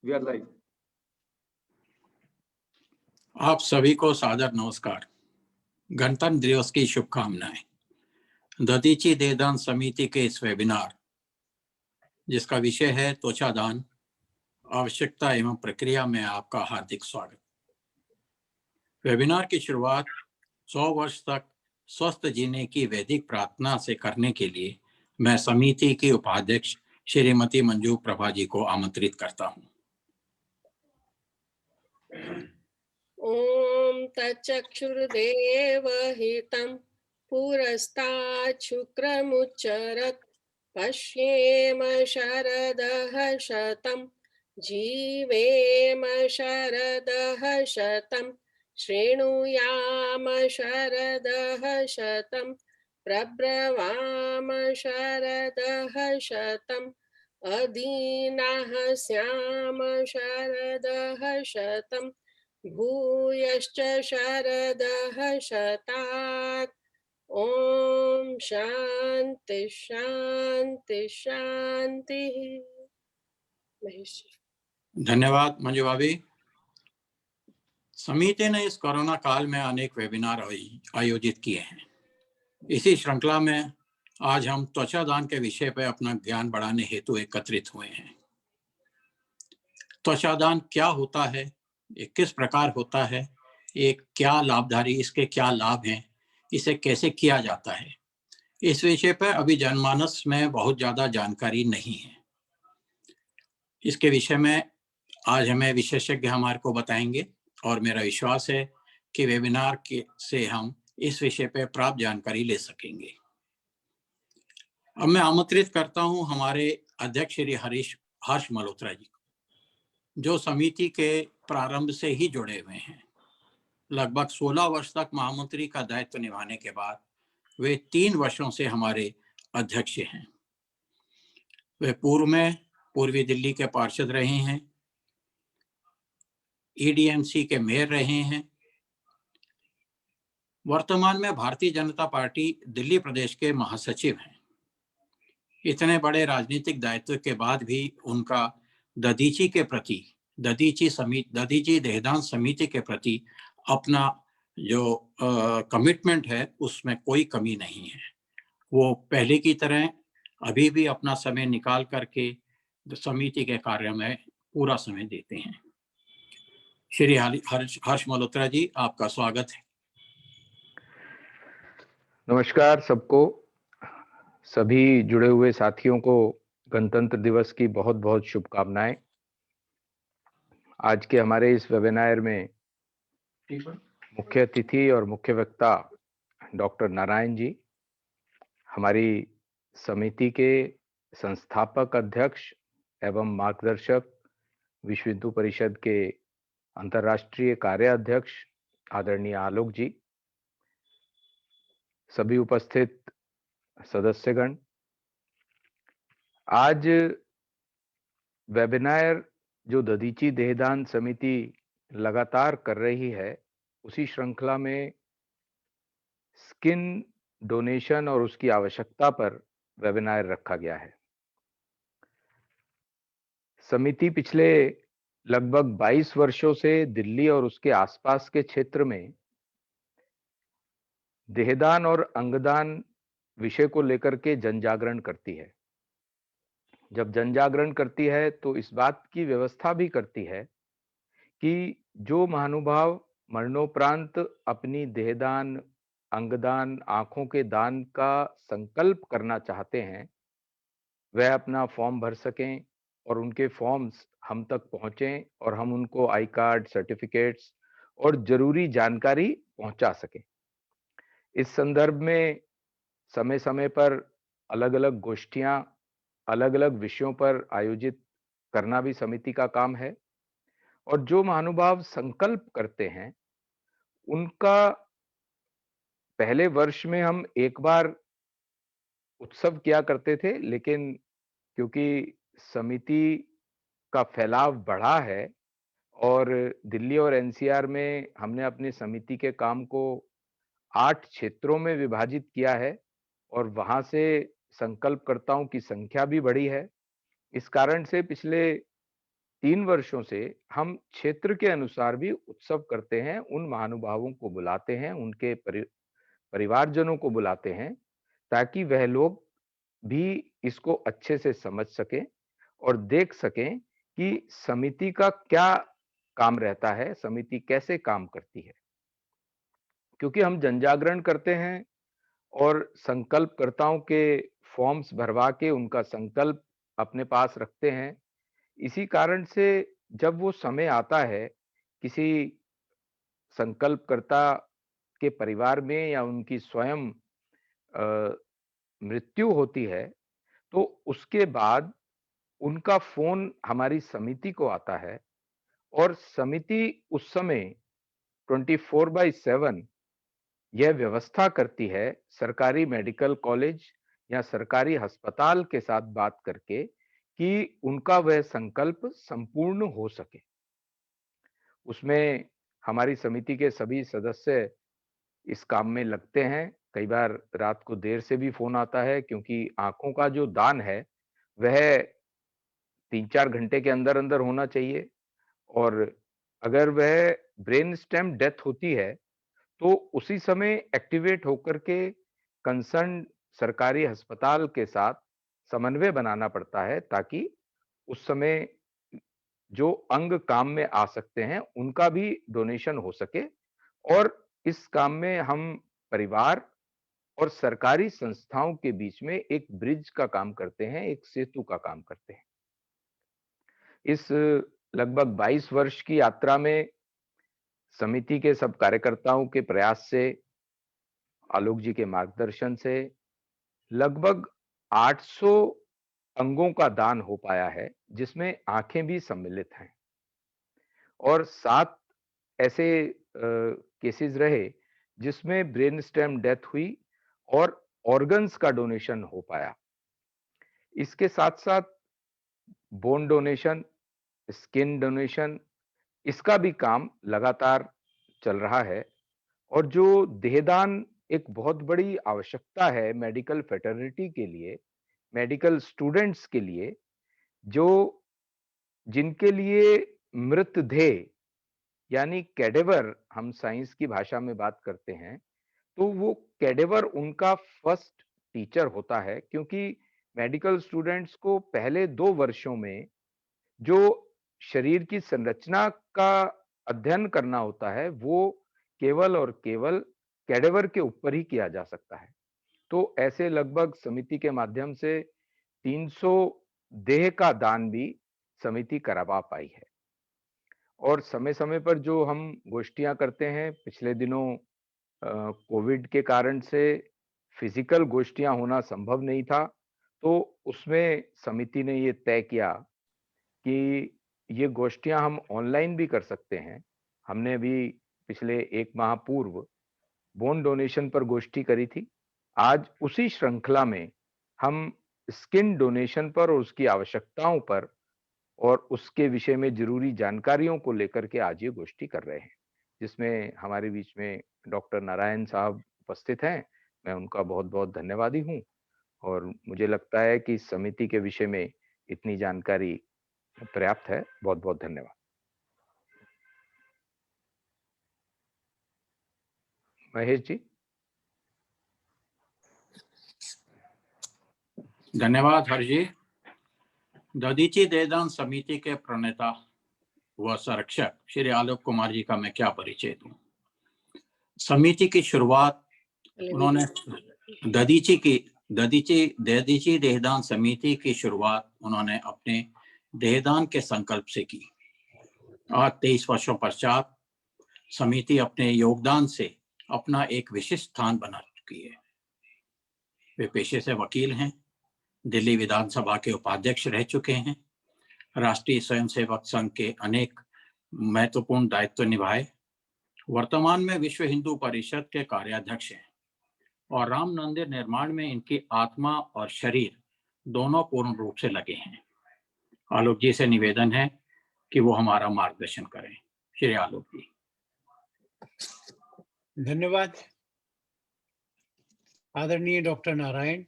We are live. आप सभी को सादर नमस्कार। गणतंत्र दिवस की शुभकामनाएं। दधीची देहदान समिति के इस वेबिनार, जिसका विषय है त्वचा दान, आवश्यकता एवं प्रक्रिया, में आपका हार्दिक स्वागत। वेबिनार की शुरुआत 100 वर्ष तक स्वस्थ जीने की वैदिक प्रार्थना से करने के लिए मैं समिति की उपाध्यक्ष श्रीमती मंजू प्रभा जी को आमंत्रित करता हूं। ओम तच्चक्षुर्देवहितं पुरस्तात् शुक्रमुच्चरत् पश्येम शरदः शतं जीवेम शरदः शतं शृणुयाम शरदः शतं प्रब्रवाम शरदः शतम् अदीनाः स्याम शरदः शतं भूयश्च शरदः शतात्। ओम शांति शांति शांति। धन्यवाद मंजू भाभी। समिति ने इस कोरोना काल में अनेक वेबिनार आयोजित किए हैं। इसी श्रृंखला में आज हम त्वचा दान के विषय पर अपना ज्ञान बढ़ाने हेतु एकत्रित हुए हैं। त्वचा दान क्या होता है, ये किस प्रकार होता है, ये क्या लाभकारी, इसके क्या लाभ हैं, इसे कैसे किया जाता है, इस विषय पर अभी जनमानस में बहुत ज्यादा जानकारी नहीं है। इसके विषय में आज हमें विशेषज्ञ हमारे को बताएंगे और मेरा विश्वास है कि वेबिनार से हम इस विषय पर प्राप्त जानकारी ले सकेंगे। अब मैं आमंत्रित करता हूं हमारे अध्यक्ष श्री हर्ष मल्होत्रा जी को, जो समिति के प्रारंभ से ही जुड़े हुए हैं। लगभग 16 वर्ष तक महामंत्री का दायित्व निभाने के बाद वे 3 वर्षों से हमारे अध्यक्ष हैं। वे पूर्व में पूर्वी दिल्ली के पार्षद रहे हैं, ईडीएमसी के मेयर रहे हैं, वर्तमान में भारतीय जनता पार्टी दिल्ली प्रदेश के महासचिव हैं। इतने बड़े राजनीतिक दायित्व के बाद भी उनका दधीची के प्रति, दधीची देहदान समिति के प्रति अपना जो कमिटमेंट है उसमें कोई कमी नहीं है। वो पहले की तरह अभी भी अपना समय निकाल करके समिति के कार्य में पूरा समय देते हैं। श्री हर्ष मल्होत्रा जी, आपका स्वागत है। नमस्कार सबको, सभी जुड़े हुए साथियों को गणतंत्र दिवस की बहुत बहुत शुभकामनाएं। आज के हमारे इस वेबिनार में मुख्य अतिथि और मुख्य वक्ता डॉक्टर नारायण जी, हमारी समिति के संस्थापक अध्यक्ष एवं मार्गदर्शक, विश्व हिंदू परिषद के अंतर्राष्ट्रीय कार्य अध्यक्ष आदरणीय आलोक जी, सभी उपस्थित सदस्यगण। आज वेबिनार जो दधीची देहदान समिति लगातार कर रही है, उसी श्रृंखला में स्किन डोनेशन और उसकी आवश्यकता पर वेबिनार रखा गया है। समिति पिछले लगभग 22 वर्षों से दिल्ली और उसके आसपास के क्षेत्र में देहदान और अंगदान विषय को लेकर के जन जागरण करती है। जब जन जागरण करती है तो इस बात की व्यवस्था भी करती है कि जो महानुभाव मरणोपरांत अपनी देहदान, अंगदान, आंखों के दान का संकल्प करना चाहते हैं, वह अपना फॉर्म भर सकें और उनके फॉर्म्स हम तक पहुंचें और हम उनको आई कार्ड, सर्टिफिकेट्स और जरूरी जानकारी पहुंचा सकें। इस संदर्भ में समय समय पर अलग अलग गोष्ठियां अलग अलग विषयों पर आयोजित करना भी समिति का काम है। और जो महानुभाव संकल्प करते हैं उनका पहले वर्ष में हम एक बार उत्सव किया करते थे, लेकिन क्योंकि समिति का फैलाव बढ़ा है और दिल्ली और एनसीआर में हमने अपनी समिति के काम को 8 क्षेत्रों में विभाजित किया है और वहां से संकल्पकर्ताओं की संख्या भी बढ़ी है। इस कारण से पिछले 3 वर्षों से हम क्षेत्र के अनुसार भी उत्सव करते हैं, उन महानुभावों को बुलाते हैं, उनके परिवारजनों को बुलाते हैं, ताकि वह लोग भी इसको अच्छे से समझ सकें और देख सकें कि समिति का क्या काम रहता है, समिति कैसे काम करती है। क्योंकि हम जनजागरण करते हैं और संकल्पकर्ताओं के फॉर्म्स भरवा के उनका संकल्प अपने पास रखते हैं। इसी कारण से जब वो समय आता है, किसी संकल्पकर्ता के परिवार में या उनकी स्वयं अ, मृत्यु होती है, तो उसके बाद उनका फ़ोन हमारी समिति को आता है और समिति उस समय 24/7 यह व्यवस्था करती है, सरकारी मेडिकल कॉलेज या सरकारी अस्पताल के साथ बात करके, कि उनका वह संकल्प संपूर्ण हो सके। उसमें हमारी समिति के सभी सदस्य इस काम में लगते हैं। कई बार रात को देर से भी फ़ोन आता है, क्योंकि आँखों का जो दान है, वह 3-4 घंटे के अंदर-अंदर होना चाहिए, और अगर वह ब्रेन स्टेम डेथ होती है, तो उसी समय एक्टिवेट होकर के कंसर्न सरकारी अस्पताल के साथ समन्वय बनाना पड़ता है, ताकि उस समय जो अंग काम में आ सकते हैं, उनका भी डोनेशन हो सके। और इस काम में हम परिवार और सरकारी संस्थाओं के बीच में एक ब्रिज का काम करते हैं, एक सेतु का काम करते हैं। इस लगभग 22 वर्ष की यात्रा में समिति के सब कार्यकर्ताओं के प्रयास से, आलोक जी के मार्गदर्शन से लगभग 800 अंगों का दान हो पाया है, जिसमें आँखें भी सम्मिलित हैं। और 7 ऐसे केसेस रहे जिसमें ब्रेन स्टेम डेथ हुई और ऑर्गन्स का डोनेशन हो पाया। इसके साथ-साथ बोन डोनेशन, स्किन डोनेशन, इसका भी काम लगातार चल रहा है। और जो देहदान एक बहुत बड़ी आवश्यकता है मेडिकल फ्रेटर्निटी के लिए, मेडिकल स्टूडेंट्स के लिए, जो जिनके लिए मृतदेह यानी कैडेवर हम साइंस की भाषा में बात करते हैं, तो वो कैडेवर उनका फर्स्ट टीचर होता है, क्योंकि मेडिकल स्टूडेंट्स को पहले 2 वर्षों में जो शरीर की संरचना का अध्ययन करना होता है, वो केवल और केवल कैडेवर के ऊपर ही किया जा सकता है। तो ऐसे लगभग समिति के माध्यम से 300 देह का दान भी समिति करवा पाई है। और समय-समय पर जो हम गोष्ठियाँ करते हैं, पिछले दिनों कोविड के कारण से फिजिकल गोष्ठियाँ होना संभव नहीं था, तो उसमें समिति ने ये तय किया कि ये गोष्ठियाँ हम ऑनलाइन भी कर सकते हैं। हमने अभी पिछले 1 माह पूर्व बोन डोनेशन पर गोष्ठी करी थी। आज उसी श्रृंखला में हम स्किन डोनेशन पर और उसकी आवश्यकताओं पर और उसके विषय में ज़रूरी जानकारियों को लेकर के आज ये गोष्ठी कर रहे हैं, जिसमें हमारे बीच में डॉक्टर नारायण साहब उपस्थित हैं। मैं उनका बहुत-बहुत धन्यवादी हूँ, और मुझे लगता है कि इस समिति के विषय में इतनी जानकारी पर्याप्त है। बहुत-बहुत धन्यवाद। महेश जी। धन्यवाद हर जी। दधीची देहदान समिति के प्रणेता व संरक्षक श्री आलोक कुमार जी का मैं क्या परिचय दूं। समिति की शुरुआत उन्होंने दधीची देहदान समिति की शुरुआत उन्होंने अपने देहदान के संकल्प से की। आज 23 वर्षों पश्चात समिति अपने योगदान से अपना एक विशिष्ट स्थान बना चुकी है। वे पेशे से वकील हैं, दिल्ली विधानसभा के उपाध्यक्ष रह चुके हैं, राष्ट्रीय स्वयंसेवक संघ के अनेक महत्वपूर्ण दायित्व निभाए, वर्तमान में विश्व हिंदू परिषद के कार्याध्यक्ष हैं और राम मंदिर निर्माण में इनकी आत्मा और शरीर दोनों पूर्ण रूप से लगे हैं। आलोक जी से निवेदन है कि वो हमारा मार्गदर्शन करें। श्री आलोक जी। धन्यवाद आदरणीय डॉक्टर नारायण,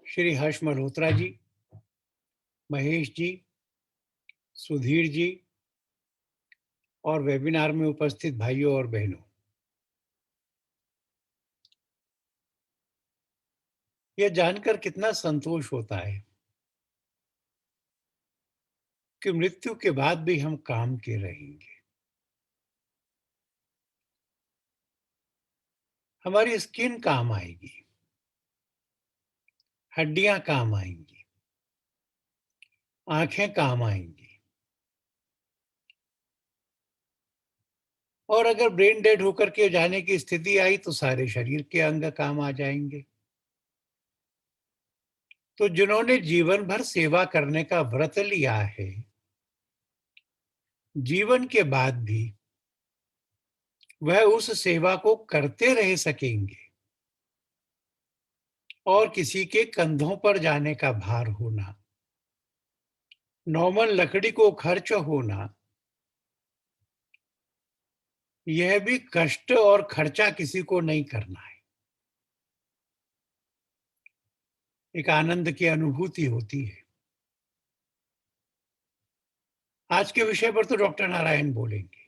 श्री हर्ष मल्होत्रा जी, महेश जी, सुधीर जी और वेबिनार में उपस्थित भाइयों और बहनों, यह जानकर कितना संतोष होता है कि मृत्यु के बाद भी हम काम के रहेंगे। हमारी स्किन काम आएगी, हड्डियां काम आएंगी, आंखें काम आएंगी, और अगर ब्रेन डेड होकर के जाने की स्थिति आई तो सारे शरीर के अंग काम आ जाएंगे। तो जिन्होंने जीवन भर सेवा करने का व्रत लिया है, जीवन के बाद भी वह उस सेवा को करते रह सकेंगे और किसी के कंधों पर जाने का भार होना, नॉर्मल लकड़ी को खर्च होना, यह भी कष्ट और खर्चा किसी को नहीं करना है। एक आनंद की अनुभूति होती है। आज के विषय पर तो डॉक्टर नारायण बोलेंगे।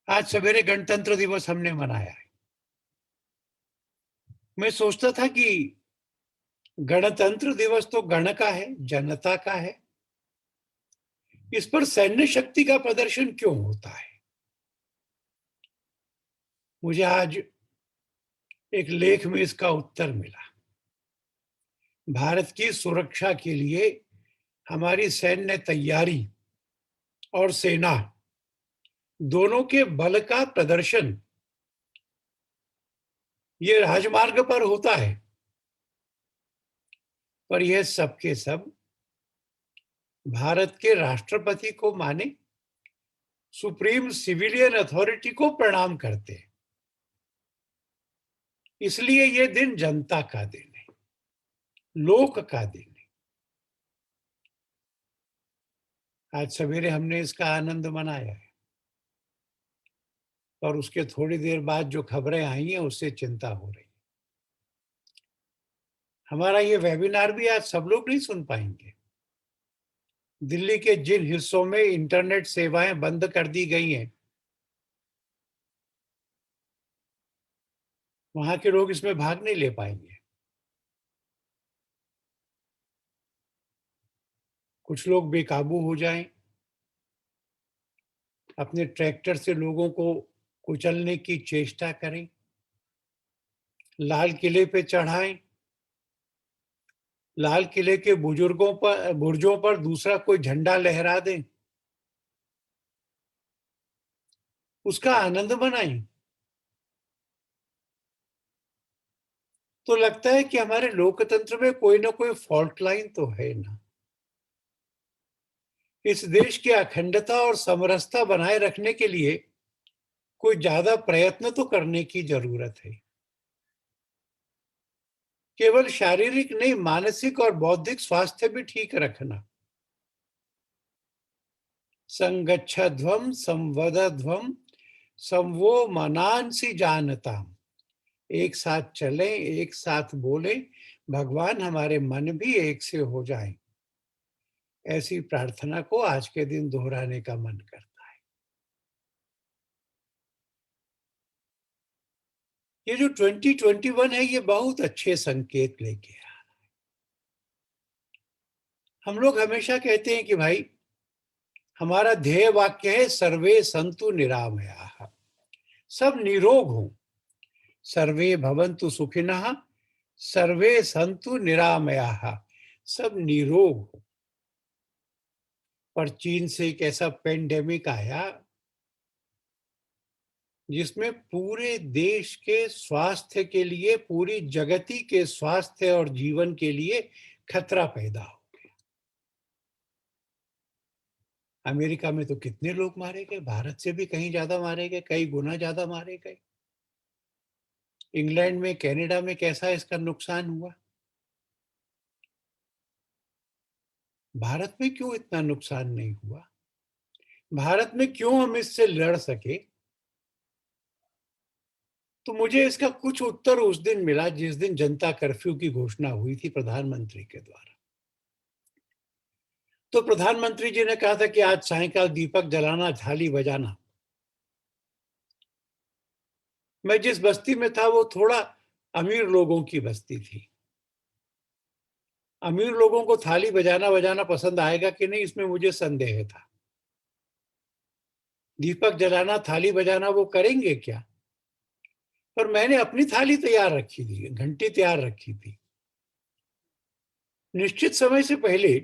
आज सवेरे गणतंत्र दिवस हमने मनाया है। मैं सोचता था कि गणतंत्र दिवस तो गण का है, जनता का है, इस पर सैन्य शक्ति का प्रदर्शन क्यों होता है? मुझे आज एक लेख में इसका उत्तर मिला। भारत की सुरक्षा के लिए हमारी सैन्य तैयारी और सेना दोनों के बल का प्रदर्शन ये राजमार्ग पर होता है, पर यह सबके सब भारत के राष्ट्रपति को माने, सुप्रीम सिविलियन अथॉरिटी को प्रणाम करते हैं। इसलिए यह दिन जनता का दिन है, लोक का दिन है। आज सवेरे हमने इसका आनंद मनाया है, और उसके थोड़ी देर बाद जो खबरें आई हैं उससे चिंता हो रही है। हमारा ये वेबिनार भी आज सब लोग नहीं सुन पाएंगे। दिल्ली के जिन हिस्सों में इंटरनेट सेवाएं बंद कर दी गई हैं, वहां के लोग इसमें भाग नहीं ले पाएंगे। कुछ लोग बेकाबू हो जाएं, अपने ट्रैक्टर से लोगों को कुचलने की चेष्टा करें, लाल किले पे चढ़ाएं, लाल किले के बुर्जों पर दूसरा कोई झंडा लहरा दें, उसका आनंद मनाएं। तो लगता है कि हमारे लोकतंत्र में कोई ना कोई फॉल्ट लाइन तो है ना। इस देश की अखंडता और समरसता बनाए रखने के लिए कोई ज्यादा प्रयत्न तो करने की जरूरत है। केवल शारीरिक नहीं, मानसिक और बौद्धिक स्वास्थ्य भी ठीक रखना। संगच्छध्वम संवदध्वम संवो मनांसि जानताम। एक साथ चलें, एक साथ बोलें, भगवान हमारे मन भी एक से हो जाएं। ऐसी प्रार्थना को आज के दिन दोहराने का मन करता है। ये जो 2021 है, ये बहुत अच्छे संकेत लेके आ रहा है। हम लोग हमेशा कहते हैं कि भाई हमारा ध्येय वाक्य है सर्वे संतु निरामयाः, सब निरोग हों, सर्वे भवन्तु सुखिनः, सर्वे संतु निरामयाः, सब निरोग हों। पर चीन से एक ऐसा पेंडेमिक आया जिसमें पूरे देश के स्वास्थ्य के लिए, पूरी जगती के स्वास्थ्य और जीवन के लिए खतरा पैदा हो गया। अमेरिका में तो कितने लोग मारे गए, भारत से भी कहीं ज्यादा मारे गए, कई गुना ज्यादा मारे गए। इंग्लैंड में, कनाडा में कैसा इसका नुकसान हुआ। भारत में क्यों इतना नुकसान नहीं हुआ? भारत में क्यों हम इससे लड़ सके? तो मुझे इसका कुछ उत्तर उस दिन मिला जिस दिन जनता कर्फ्यू की घोषणा हुई थी प्रधानमंत्री के द्वारा। तो प्रधानमंत्री जी ने कहा था कि आज सायंकाल दीपक जलाना, थाली बजाना। मैं जिस बस्ती में था वो थोड़ा अमीर लोगों की बस्ती थी। अमीर लोगों को थाली बजाना पसंद आएगा कि नहीं, इसमें मुझे संदेह था। दीपक जलाना, थाली बजाना वो करेंगे क्या? पर मैंने अपनी थाली तैयार रखी थी, घंटी तैयार रखी थी। निश्चित समय से पहले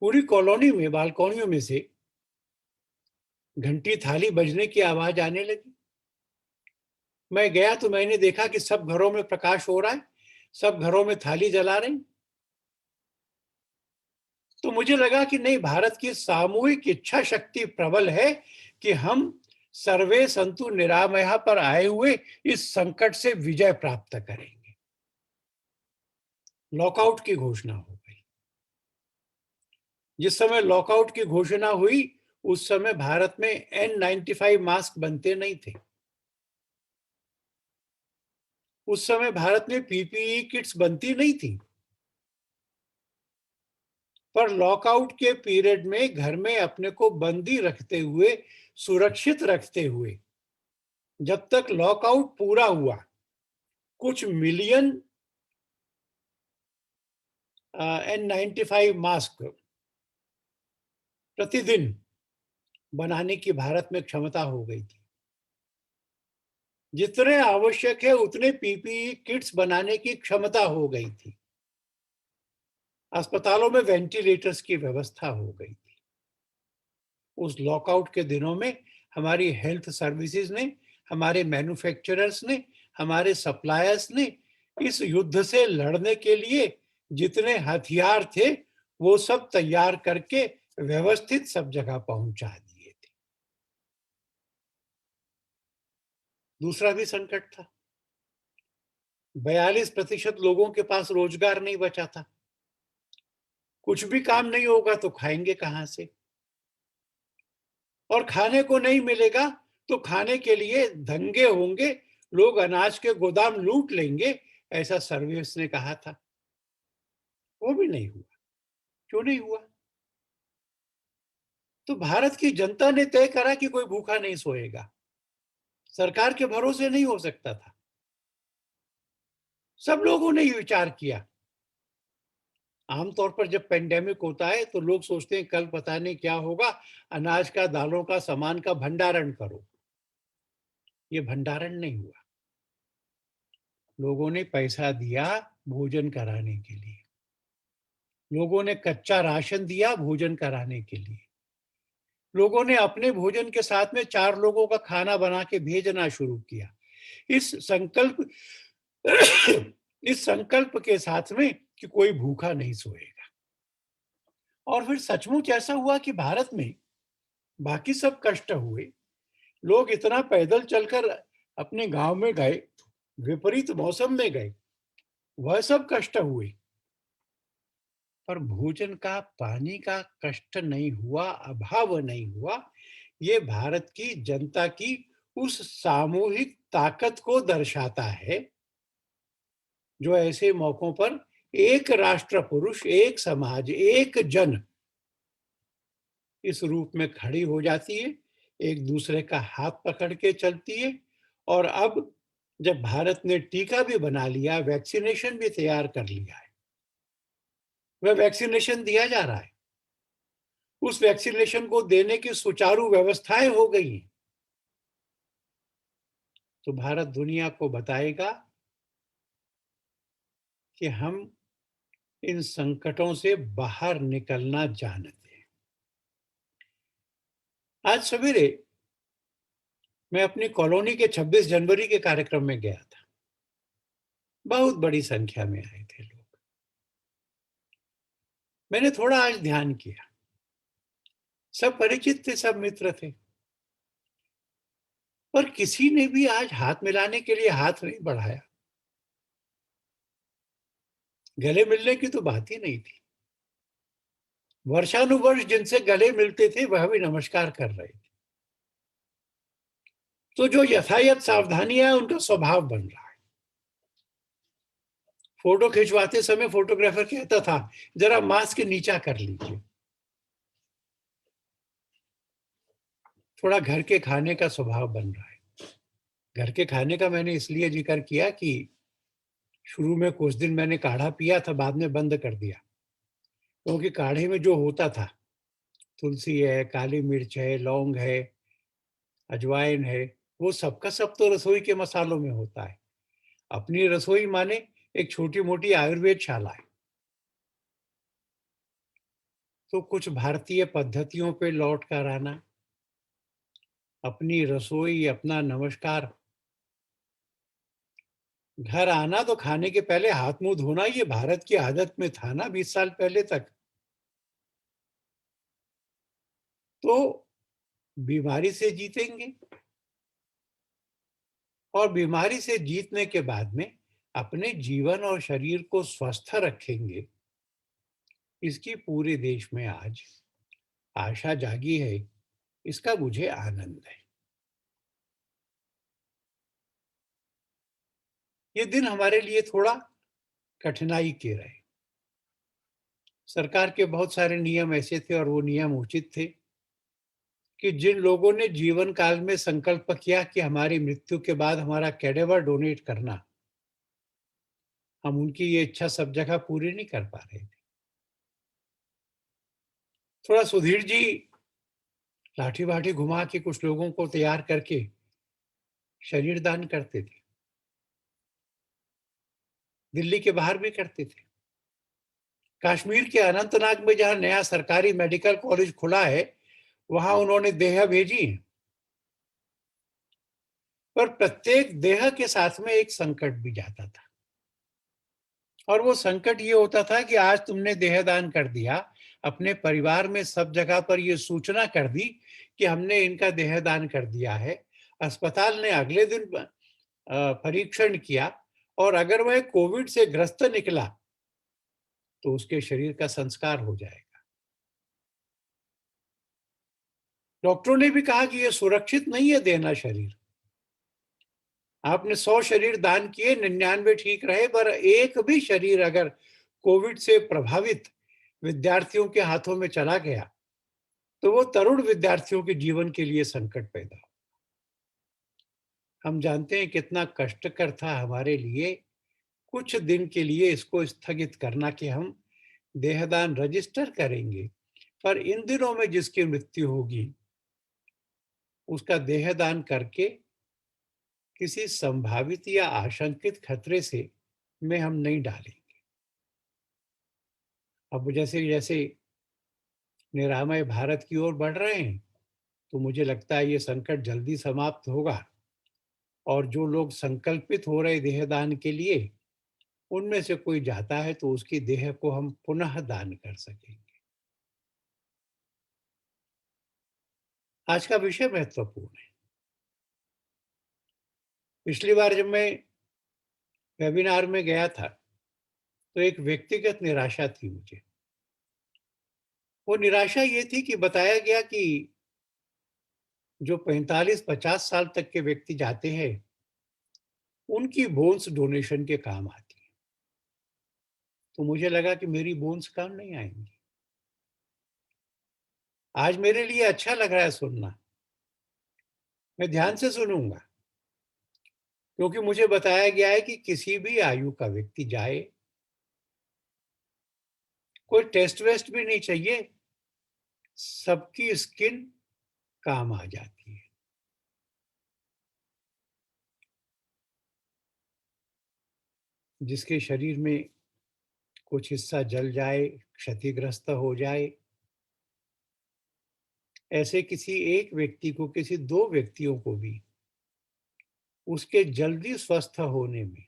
पूरी कॉलोनी में बालकनियों में से घंटी, थाली बजने की आवाज आने लगी। मैं गया तो मैंने देखा कि सब घरों में प्रकाश हो रहा है, सब घरों में थाली जला रहे हैं। तो मुझे लगा कि नहीं, भारत की सामूहिक इच्छा शक्ति प्रबल है कि हम सर्वे संतु निरामया पर आए हुए इस संकट से विजय प्राप्त करेंगे। लॉकआउट की घोषणा हो गई। जिस समय लॉकआउट की घोषणा हुई उस समय भारत में N95 मास्क बनते नहीं थे। उस समय भारत में PPE किट्स बनती नहीं थी। पर लॉकआउट के पीरियड में घर में अपने को बंदी रखते हुए, सुरक्षित रखते हुए, जब तक लॉकआउट पूरा हुआ, कुछ मिलियन N95 मास्क प्रतिदिन बनाने की भारत में क्षमता हो गई थी। जितने आवश्यक है उतने PPE किट्स बनाने की क्षमता हो गई थी। अस्पतालों में वेंटिलेटर्स की व्यवस्था हो गई थी। उस लॉकआउट के दिनों में हमारी हेल्थ सर्विसेज ने, हमारे मैन्युफैक्चरर्स ने, हमारे सप्लायर्स ने इस युद्ध से लड़ने के लिए जितने हथियार थे वो सब तैयार करके व्यवस्थित सब जगह पहुंचा दिए थे। दूसरा भी संकट था। 42% लोगों के पास रोजगार नहीं बचा था। कुछ भी काम नहीं होगा तो खाएंगे कहां से? और खाने को नहीं मिलेगा तो खाने के लिए दंगे होंगे, लोग अनाज के गोदाम लूट लेंगे, ऐसा सर्विस ने कहा था। वो भी नहीं हुआ। क्यों नहीं हुआ? तो भारत की जनता ने तय करा कि कोई भूखा नहीं सोएगा। सरकार के भरोसे नहीं हो सकता था। सब लोगों ने ये विचार किया। आमतौर पर जब पेंडेमिक होता है तो लोग सोचते हैं कल पता नहीं क्या होगा, अनाज का, दालों का, सामान का भंडारण करो। ये भंडारण नहीं हुआ। लोगों ने पैसा दिया भोजन कराने के लिए। लोगों ने कच्चा राशन दिया भोजन कराने के लिए। लोगों ने अपने भोजन के साथ में 4 लोगों का खाना बना के भेजना शुरू किया। इस संकल्प इस संकल्प के साथ में कि कोई भूखा नहीं सोएगा। और फिर सचमुच ऐसा हुआ कि भारत में बाकी सब कष्ट हुए। लोग इतना पैदल चलकर अपने गांव में गए, विपरीत मौसम में गए, वह सब कष्ट हुए, पर भोजन का, पानी का कष्ट नहीं हुआ, अभाव नहीं हुआ। ये भारत की जनता की उस सामूहिक ताकत को दर्शाता है जो ऐसे मौकों पर एक राष्ट्र पुरुष, एक समाज, एक जन इस रूप में खड़ी हो जाती है, एक दूसरे का हाथ पकड़ के चलती है। और अब जब भारत ने टीका भी बना लिया, वैक्सीनेशन भी तैयार कर लिया है, वह वैक्सीनेशन दिया जा रहा है, उस वैक्सीनेशन को देने की सुचारू व्यवस्थाएं हो गई हैं, तो भारत दुनिया को बताएगा कि हम इन संकटों से बाहर निकलना जानते हैं। आज सवेरे मैं अपनी कॉलोनी के 26 जनवरी के कार्यक्रम में गया था। बहुत बड़ी संख्या में आए थे लोग। मैंने थोड़ा आज ध्यान किया, सब परिचित थे, सब मित्र थे, पर किसी ने भी आज हाथ मिलाने के लिए हाथ नहीं बढ़ाया। गले मिलने की तो बात ही नहीं थी। वर्षानुवर्ष जिनसे गले मिलते थे वह भी नमस्कार कर रहे थे। तो जो यथायथ सावधानियां, उनका स्वभाव बन रहा है। फोटो खिंचवाते समय फोटोग्राफर कहता था जरा मास्क नीचा कर लीजिए। थोड़ा घर के खाने का स्वभाव बन रहा है। घर के खाने का मैंने इसलिए जिक्र किया कि शुरू में कुछ दिन मैंने काढ़ा पिया था, बाद में बंद कर दिया, क्योंकि काढ़े में जो होता था, तुलसी है, काली मिर्च है, लौंग है, अजवाइन है, वो सबका सब तो रसोई के मसालों में होता है। अपनी रसोई माने एक छोटी मोटी आयुर्वेद शाला है। तो कुछ भारतीय पद्धतियों पे लौट कर आना, अपनी रसोई, अपना नमस्कार, घर आना तो खाने के पहले हाथ मुंह धोना, ये भारत की आदत में था ना 20 साल पहले तक। तो बीमारी से जीतेंगे और बीमारी से जीतने के बाद में अपने जीवन और शरीर को स्वस्थ रखेंगे, इसकी पूरे देश में आज आशा जागी है। इसका मुझे आनंद है। ये दिन हमारे लिए थोड़ा कठिनाई के रहे। सरकार के बहुत सारे नियम ऐसे थे और वो नियम उचित थे कि जिन लोगों ने जीवन काल में संकल्प किया कि हमारी मृत्यु के बाद हमारा कैडेवर डोनेट करना, हम उनकी ये इच्छा सब जगह पूरी नहीं कर पा रहे थे। थोड़ा सुधीर जी लाठी बाठी घुमा के कुछ लोगों को तैयार करके शरीर दान करते थे, दिल्ली के बाहर भी करते थे। कश्मीर के अनंतनाग में जहां नया सरकारी मेडिकल कॉलेज खुला है, वहां उन्होंने देह भेजी है। पर प्रत्येक देह के साथ में एक संकट भी जाता था, और वो संकट ये होता था कि आज तुमने देहदान कर दिया, अपने परिवार में सब जगह पर ये सूचना कर दी कि हमने इनका देहदान कर दिया है। अस्पताल ने अगले दिन परीक्षण किया और अगर वह कोविड से ग्रस्त निकला तो उसके शरीर का संस्कार हो जाएगा। डॉक्टरों ने भी कहा कि यह सुरक्षित नहीं है देना शरीर। आपने 100 शरीर दान किए, 99 ठीक रहे, पर एक भी शरीर अगर कोविड से प्रभावित विद्यार्थियों के हाथों में चला गया तो वो तरुण विद्यार्थियों के जीवन के लिए संकट पैदा हो। हम जानते हैं कितना कष्टकर था हमारे लिए कुछ दिन के लिए इसको स्थगित करना कि हम देहदान रजिस्टर करेंगे, पर इन दिनों में जिसकी मृत्यु होगी उसका देहदान करके किसी संभावित या आशंकित खतरे से में हम नहीं डालेंगे। अब जैसे जैसे निरामय भारत की ओर बढ़ रहे हैं, तो मुझे लगता है ये संकट जल्दी समाप्त होगा और जो लोग संकल्पित हो रहे देहदान के लिए, उनमें से कोई जाता है तो उसकी देह को हम पुनः दान कर सकेंगे। आज का विषय महत्वपूर्ण है। पिछली बार जब मैं वेबिनार में गया था तो एक व्यक्तिगत निराशा थी मुझे। वो निराशा ये थी कि बताया गया कि जो 45-50 साल तक के व्यक्ति जाते हैं उनकी बोन्स डोनेशन के काम आती है। तो मुझे लगा कि मेरी बोन्स काम नहीं आएंगी। आज मेरे लिए अच्छा लग रहा है सुनना, मैं ध्यान से सुनूंगा, क्योंकि मुझे बताया गया है कि किसी भी आयु का व्यक्ति जाए, कोई टेस्ट वेस्ट भी नहीं चाहिए, सबकी स्किन काम आ जाती है। जिसके शरीर में कुछ हिस्सा जल जाए, क्षतिग्रस्त हो जाए, ऐसे किसी एक व्यक्ति को, किसी 2 व्यक्तियों को भी उसके जल्दी स्वस्थ होने में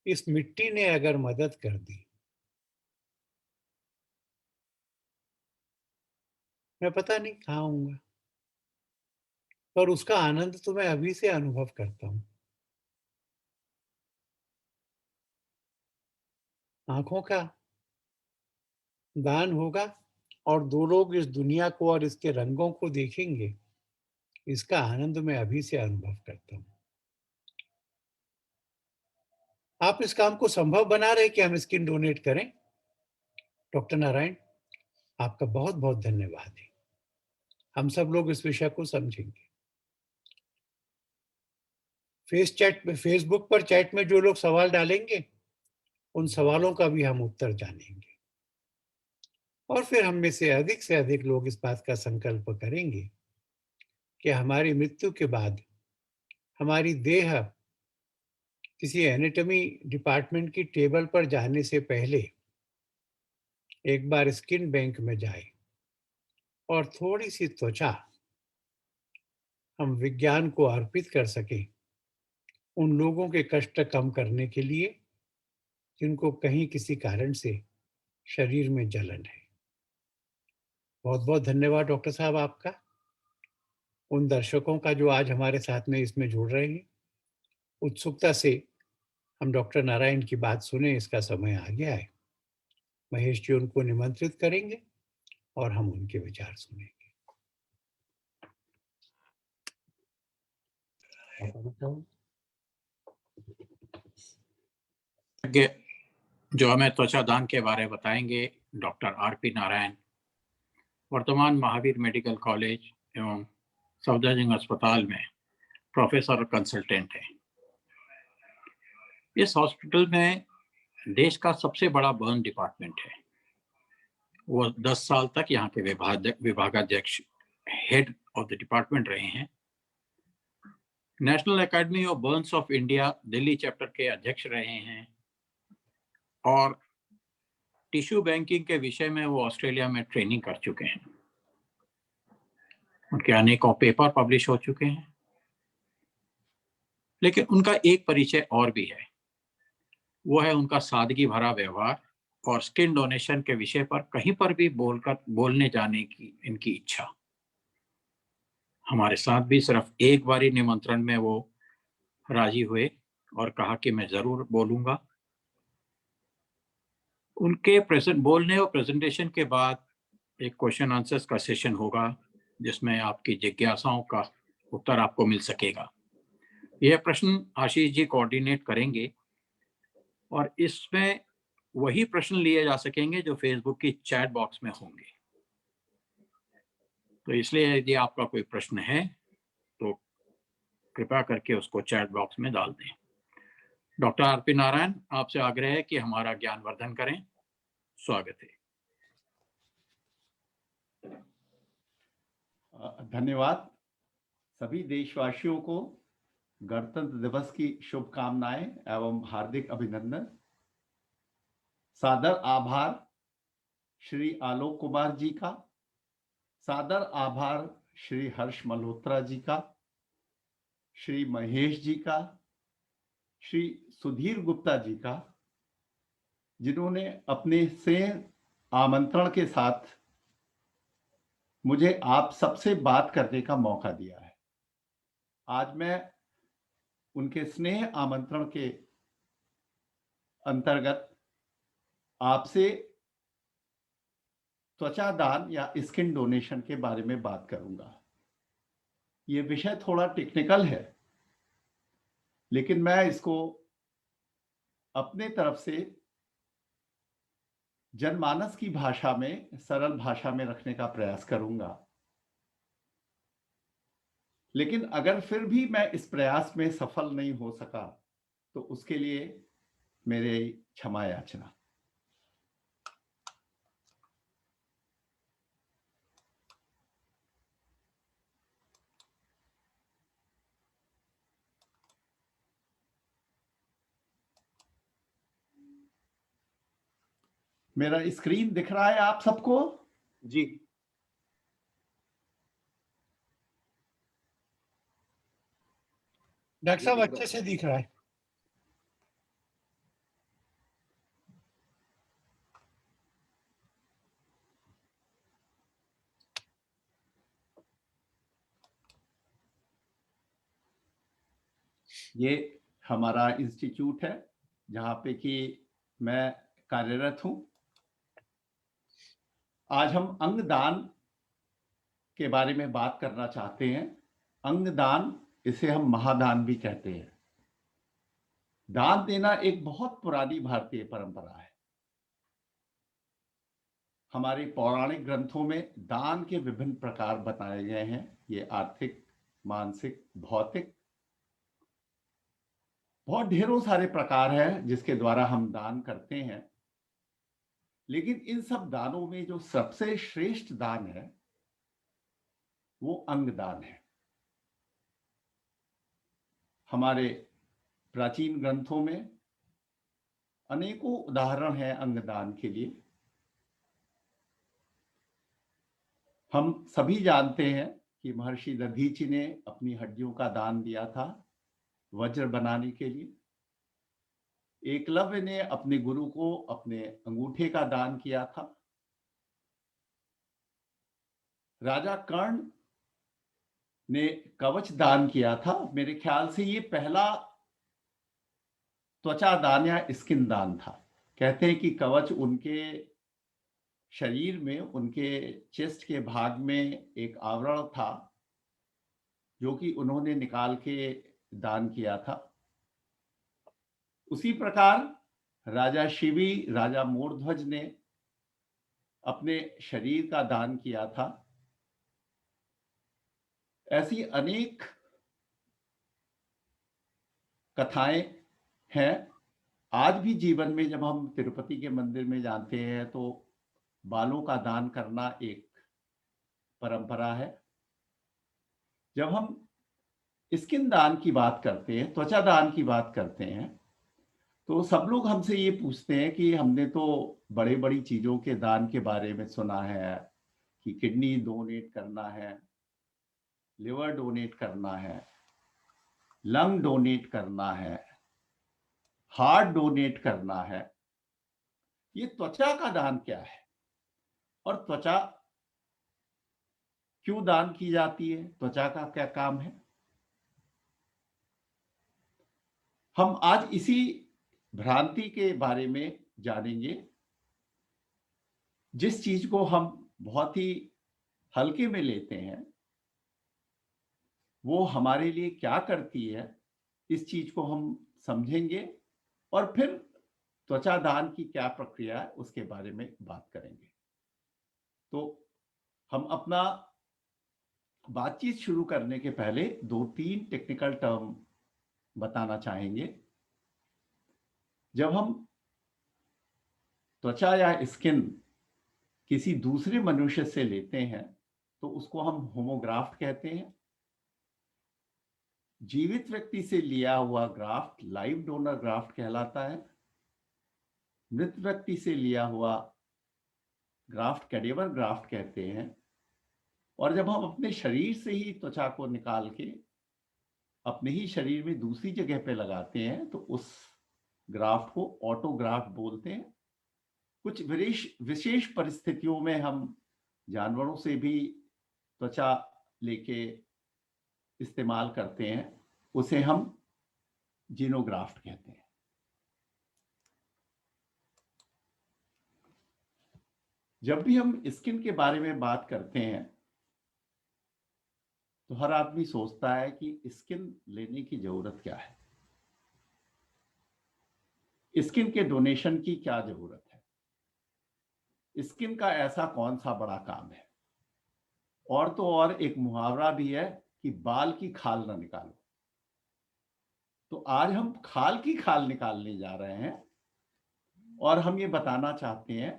इस मिट्टी ने अगर मदद कर दी, मैं पता नहीं कहाँ आऊंगा, पर उसका आनंद तो मैं अभी से अनुभव करता हूँ। आंखों का दान होगा और 2 लोग इस दुनिया को और इसके रंगों को देखेंगे, इसका आनंद मैं अभी से अनुभव करता हूँ। आप इस काम को संभव बना रहे कि हम स्किन डोनेट करें। डॉक्टर नारायण, आपका बहुत बहुत धन्यवाद है। हम सब लोग इस विषय को समझेंगे। फेसबुक पर चैट में जो लोग सवाल डालेंगे, उन सवालों का भी हम उत्तर जानेंगे और फिर हम में से अधिक लोग इस बात का संकल्प करेंगे कि हमारी मृत्यु के बाद हमारी देह किसी एनाटॉमी डिपार्टमेंट की टेबल पर जाने से पहले एक बार स्किन बैंक में जाए और थोड़ी सी त्वचा हम विज्ञान को अर्पित कर सकें, उन लोगों के कष्ट कम करने के लिए जिनको कहीं किसी कारण से शरीर में जलन है। बहुत बहुत धन्यवाद डॉक्टर साहब आपका, उन दर्शकों का जो आज हमारे साथ में इसमें जुड़ रहे हैं। उत्सुकता से हम डॉक्टर नारायण की बात सुने, इसका समय आ गया है। महेश जी उनको निमंत्रित करेंगे और हम उनके विचार सुनेंगे। जो हमें त्वचा दान के बारे में बताएंगे, डॉक्टर आर.पी. नारायण वर्तमान महावीर मेडिकल कॉलेज एवं सफदरजंग अस्पताल में प्रोफेसर और कंसल्टेंट हैं। इस हॉस्पिटल में देश का सबसे बड़ा बर्न डिपार्टमेंट है। वो 10 साल तक यहाँ के विभागाध्यक्ष हेड ऑफ द डिपार्टमेंट रहे हैं। National academy of Burns of India Delhi chapter के अध्यक्ष रहे हैं और टिश्यू बैंकिंग के विषय में वो ऑस्ट्रेलिया में ट्रेनिंग कर चुके हैं। उनके अनेकों पेपर पब्लिश हो चुके हैं। लेकिन उनका एक परिचय और भी है, वो है उनका सादगी भरा व्यवहार और स्किन डोनेशन के विषय पर कहीं पर भी बोलने जाने की इनकी इच्छा। हमारे साथ भी सिर्फ एक बारी निमंत्रण में वो राजी हुए और कहा कि मैं जरूर बोलूंगा। उनके बोलने और प्रेजेंटेशन के बाद एक क्वेश्चन आंसर्स का सेशन होगा जिसमें आपकी जिज्ञासाओं का उत्तर आपको मिल सकेगा। यह प्रश्न आशीष जी कोऑर्डिनेट करेंगे और इसमें वही प्रश्न लिए जा सकेंगे जो फेसबुक की चैट बॉक्स में होंगे। तो इसलिए यदि आपका कोई प्रश्न है तो कृपया करके उसको चैट बॉक्स में डाल दें। Doctor R P. नारायण, आपसे आग्रह है कि हमारा ज्ञानवर्धन करें। स्वागत है। धन्यवाद। सभी देशवासियों को गणतंत्र दिवस की शुभकामनाएं एवं हार्दिक अभिनंदन। सादर आभार श्री आलोक कुमार जी का, सादर आभार श्री हर्ष मल्होत्रा जी का, श्री महेश जी का, श्री सुधीर गुप्ता जी का, जिन्होंने अपने से आमंत्रण के साथ मुझे आप सबसे बात करने का मौका दिया है। आज मैं उनके स्नेह आमंत्रण के अंतर्गत आपसे त्वचा दान या स्किन डोनेशन के बारे में बात करूंगा। ये विषय थोड़ा टेक्निकल है, लेकिन मैं इसको अपने तरफ से जनमानस की भाषा में, सरल भाषा में रखने का प्रयास करूंगा। लेकिन अगर फिर भी मैं इस प्रयास में सफल नहीं हो सका तो उसके लिए मेरे क्षमा याचना। मेरा स्क्रीन दिख रहा है आप सबको? जी। डॉक्टर साहब अच्छे से दिख रहा है। ये हमारा इंस्टीट्यूट है जहाँ पे कि मैं कार्यरत हूँ। आज हम अंगदान के बारे में बात करना चाहते हैं। अंगदान, इसे हम महादान भी कहते हैं। दान देना एक बहुत पुरानी भारतीय परंपरा है। हमारे पौराणिक ग्रंथों में दान के विभिन्न प्रकार बताए गए हैं। ये आर्थिक, मानसिक, भौतिक, बहुत ढेरों सारे प्रकार हैं जिसके द्वारा हम दान करते हैं। लेकिन इन सब दानों में जो सबसे श्रेष्ठ दान है वो अंग दान है। हमारे प्राचीन ग्रंथों में अनेकों उदाहरण हैं अंगदान के लिए। हम सभी जानते हैं कि महर्षि दधीचि ने अपनी हड्डियों का दान दिया था वज्र बनाने के लिए। एकलव्य ने अपने गुरु को अपने अंगूठे का दान किया था। राजा कर्ण ने कवच दान किया था। मेरे ख्याल से ये पहला त्वचा दान या स्किन दान था। कहते हैं कि कवच उनके शरीर में, उनके चेस्ट के भाग में एक आवरण था जो कि उन्होंने निकाल के दान किया था। उसी प्रकार राजा शिवी, राजा मोरध्वज ने अपने शरीर का दान किया था। ऐसी अनेक कथाएं हैं। आज भी जीवन में जब हम तिरुपति के मंदिर में जाते हैं तो बालों का दान करना एक परंपरा है। जब हम स्किन दान की बात करते हैं, त्वचा दान की बात करते हैं, तो सब लोग हमसे ये पूछते हैं कि हमने तो बड़ी बड़ी चीजों के दान के बारे में सुना है कि किडनी डोनेट करना है, लिवर डोनेट करना है, लंग डोनेट करना है, हार्ट डोनेट करना है। ये त्वचा का दान क्या है और त्वचा क्यों दान की जाती है? त्वचा का क्या काम है? हम आज इसी भ्रांति के बारे में जानेंगे। जिस चीज को हम बहुत ही हल्के में लेते हैं वो हमारे लिए क्या करती है, इस चीज को हम समझेंगे और फिर त्वचा दान की क्या प्रक्रिया है उसके बारे में बात करेंगे। तो हम अपना बातचीत शुरू करने के पहले 2-3 टेक्निकल टर्म बताना चाहेंगे। जब हम त्वचा या स्किन किसी दूसरे मनुष्य से लेते हैं तो उसको हम होमोग्राफ्ट कहते हैं। जीवित व्यक्ति से लिया हुआ ग्राफ्ट लाइव डोनर ग्राफ्ट कहलाता है। मृत व्यक्ति से लिया हुआ ग्राफ्ट कैडेवर ग्राफ्ट कहते हैं। और जब हम अपने शरीर से ही त्वचा को निकाल के अपने ही शरीर में दूसरी जगह पे लगाते हैं तो उस ग्राफ्ट को ऑटोग्राफ्ट बोलते हैं। कुछ विशेष परिस्थितियों में हम जानवरों से भी त्वचा लेके इस्तेमाल करते हैं, उसे हम जीनोग्राफ्ट कहते हैं। जब भी हम स्किन के बारे में बात करते हैं तो हर आदमी सोचता है कि स्किन लेने की जरूरत क्या है, स्किन के डोनेशन की क्या जरूरत है, स्किन का ऐसा कौन सा बड़ा काम है। और तो और एक मुहावरा भी है कि बाल की खाल ना निकालो। तो आज हम खाल की खाल निकालने जा रहे हैं और हम ये बताना चाहते हैं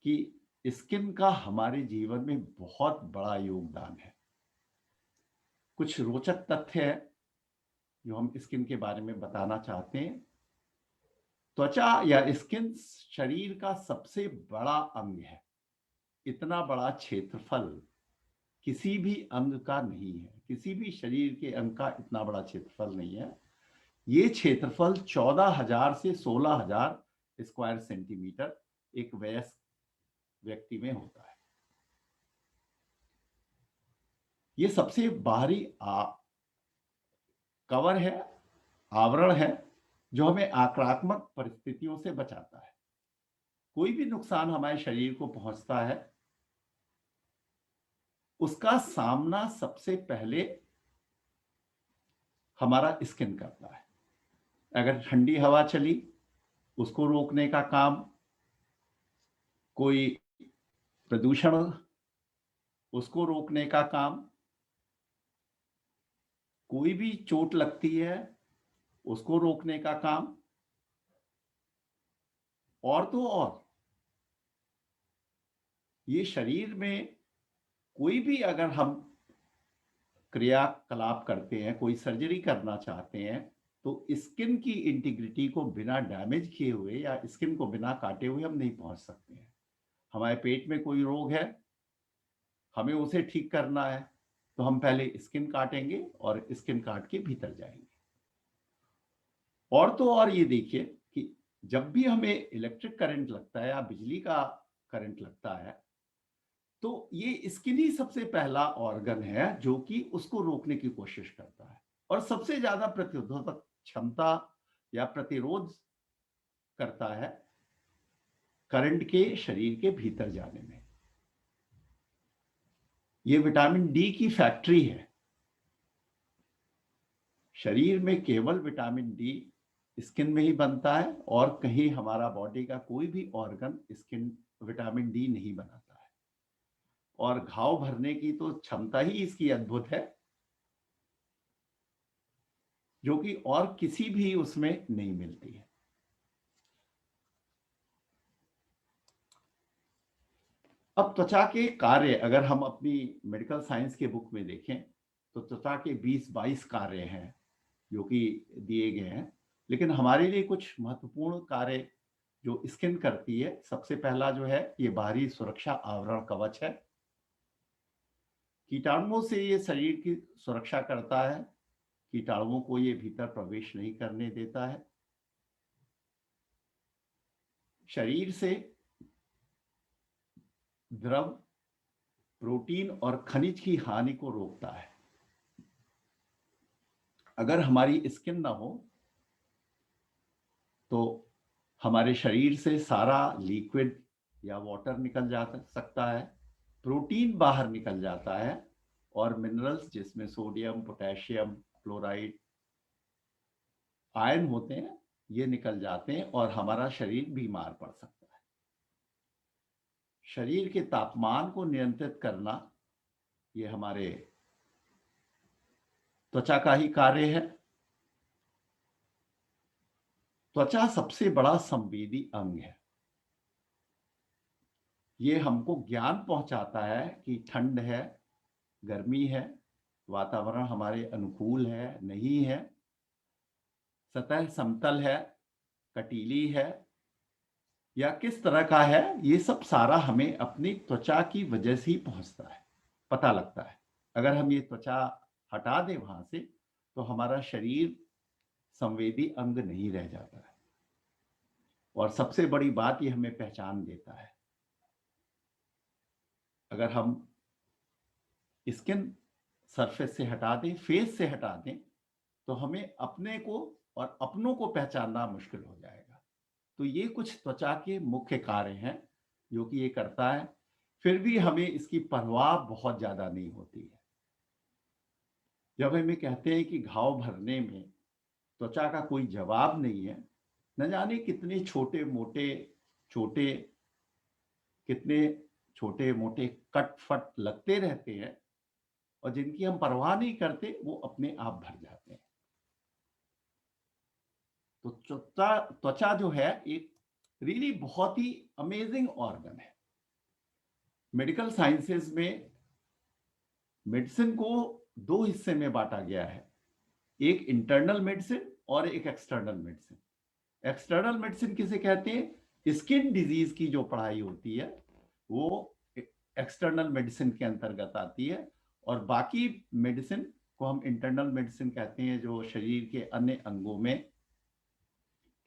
कि स्किन का हमारे जीवन में बहुत बड़ा योगदान है। कुछ रोचक तथ्य है जो हम स्किन के बारे में बताना चाहते हैं। त्वचा या स्किन शरीर का सबसे बड़ा अंग है। इतना बड़ा क्षेत्रफल किसी भी अंग का नहीं है, किसी भी शरीर के अंग का इतना बड़ा क्षेत्रफल नहीं है। ये क्षेत्रफल 14,000 से 16,000 स्क्वायर सेंटीमीटर एक वयस्क व्यक्ति में होता है। ये सबसे बाहरी कवर है, आवरण है जो हमें आक्रामक परिस्थितियों से बचाता है। कोई भी नुकसान हमारे शरीर को पहुंचता है उसका सामना सबसे पहले हमारा स्किन करता है। अगर ठंडी हवा चली उसको रोकने का काम, कोई प्रदूषण उसको रोकने का काम, कोई भी चोट लगती है उसको रोकने का काम, और तो और ये शरीर में कोई भी अगर हम क्रियाकलाप करते हैं, कोई सर्जरी करना चाहते हैं, तो स्किन की इंटीग्रिटी को बिना डैमेज किए हुए या स्किन को बिना काटे हुए हम नहीं पहुंच सकते हैं। हमारे पेट में कोई रोग है, हमें उसे ठीक करना है, तो हम पहले स्किन काटेंगे और स्किन काट के भीतर जाएंगे। और तो और ये देखिए कि जब भी हमें इलेक्ट्रिक करंट लगता है या बिजली का करंट लगता है, तो ये स्किन ही सबसे पहला ऑर्गन है जो कि उसको रोकने की कोशिश करता है और सबसे ज्यादा प्रतिरोधक क्षमता या प्रतिरोध करता है करंट के शरीर के भीतर जाने में। ये विटामिन डी की फैक्ट्री है। शरीर में केवल विटामिन डी स्किन में ही बनता है और कहीं हमारा बॉडी का कोई भी ऑर्गन स्किन विटामिन डी नहीं बनाता है। और घाव भरने की तो क्षमता ही इसकी अद्भुत है, जो कि और किसी भी उसमें नहीं मिलती है। अब त्वचा के कार्य अगर हम अपनी मेडिकल साइंस के बुक में देखें तो त्वचा के 20-22 कार्य हैं जो कि दिए गए हैं, लेकिन हमारे लिए कुछ महत्वपूर्ण कार्य जो स्किन करती है, सबसे पहला जो है ये बाहरी सुरक्षा आवरण कवच है। कीटाणुओं से ये शरीर की सुरक्षा करता है, कीटाणुओं को ये भीतर प्रवेश नहीं करने देता है। शरीर से द्रव, प्रोटीन और खनिज की हानि को रोकता है। अगर हमारी स्किन ना हो तो हमारे शरीर से सारा लिक्विड या वाटर निकल जा सकता है, प्रोटीन बाहर निकल जाता है और मिनरल्स जिसमें सोडियम, पोटेशियम, क्लोराइड, आयरन होते हैं ये निकल जाते हैं और हमारा शरीर बीमार पड़ सकता है। शरीर के तापमान को नियंत्रित करना ये हमारे त्वचा का ही कार्य है। त्वचा सबसे बड़ा संवेदी अंग है। ये हमको ज्ञान पहुंचाता है कि ठंड है, गर्मी है, वातावरण हमारे अनुकूल है, नहीं है, सतह समतल है, कटीली है या किस तरह का है। ये सब सारा हमें अपनी त्वचा की वजह से ही पहुंचता है, पता लगता है। अगर हम ये त्वचा हटा दें वहां से तो हमारा शरीर संवेदी अंग नहीं रह जाता है। और सबसे बड़ी बात ये हमें पहचान देता है। अगर हम स्किन सरफेस से हटा दें, फेस से हटा दें, तो हमें अपने को और अपनों को पहचानना मुश्किल हो जाएगा। तो ये कुछ त्वचा के मुख्य कार्य हैं जो कि ये करता है। फिर भी हमें इसकी परवाह बहुत ज्यादा नहीं होती है। जब हमें कहते हैं कि घाव भरने में त्वचा का कोई जवाब नहीं है, न जाने कितने छोटे मोटे कट फट लगते रहते हैं और जिनकी हम परवाह नहीं करते वो अपने आप भर जाते हैं। तो त्वचा जो है एक रियली बहुत ही अमेजिंग ऑर्गन है। मेडिकल साइंसेस में मेडिसिन को दो हिस्से में बांटा गया है, एक इंटरनल मेडिसिन और एक एक्सटर्नल मेडिसिन। एक्सटर्नल मेडिसिन किसे कहते हैं? स्किन डिजीज की जो पढ़ाई होती है वो एक्सटर्नल मेडिसिन के अंतर्गत आती है, और बाकी मेडिसिन को हम इंटरनल मेडिसिन कहते हैं, जो शरीर के अन्य अंगों में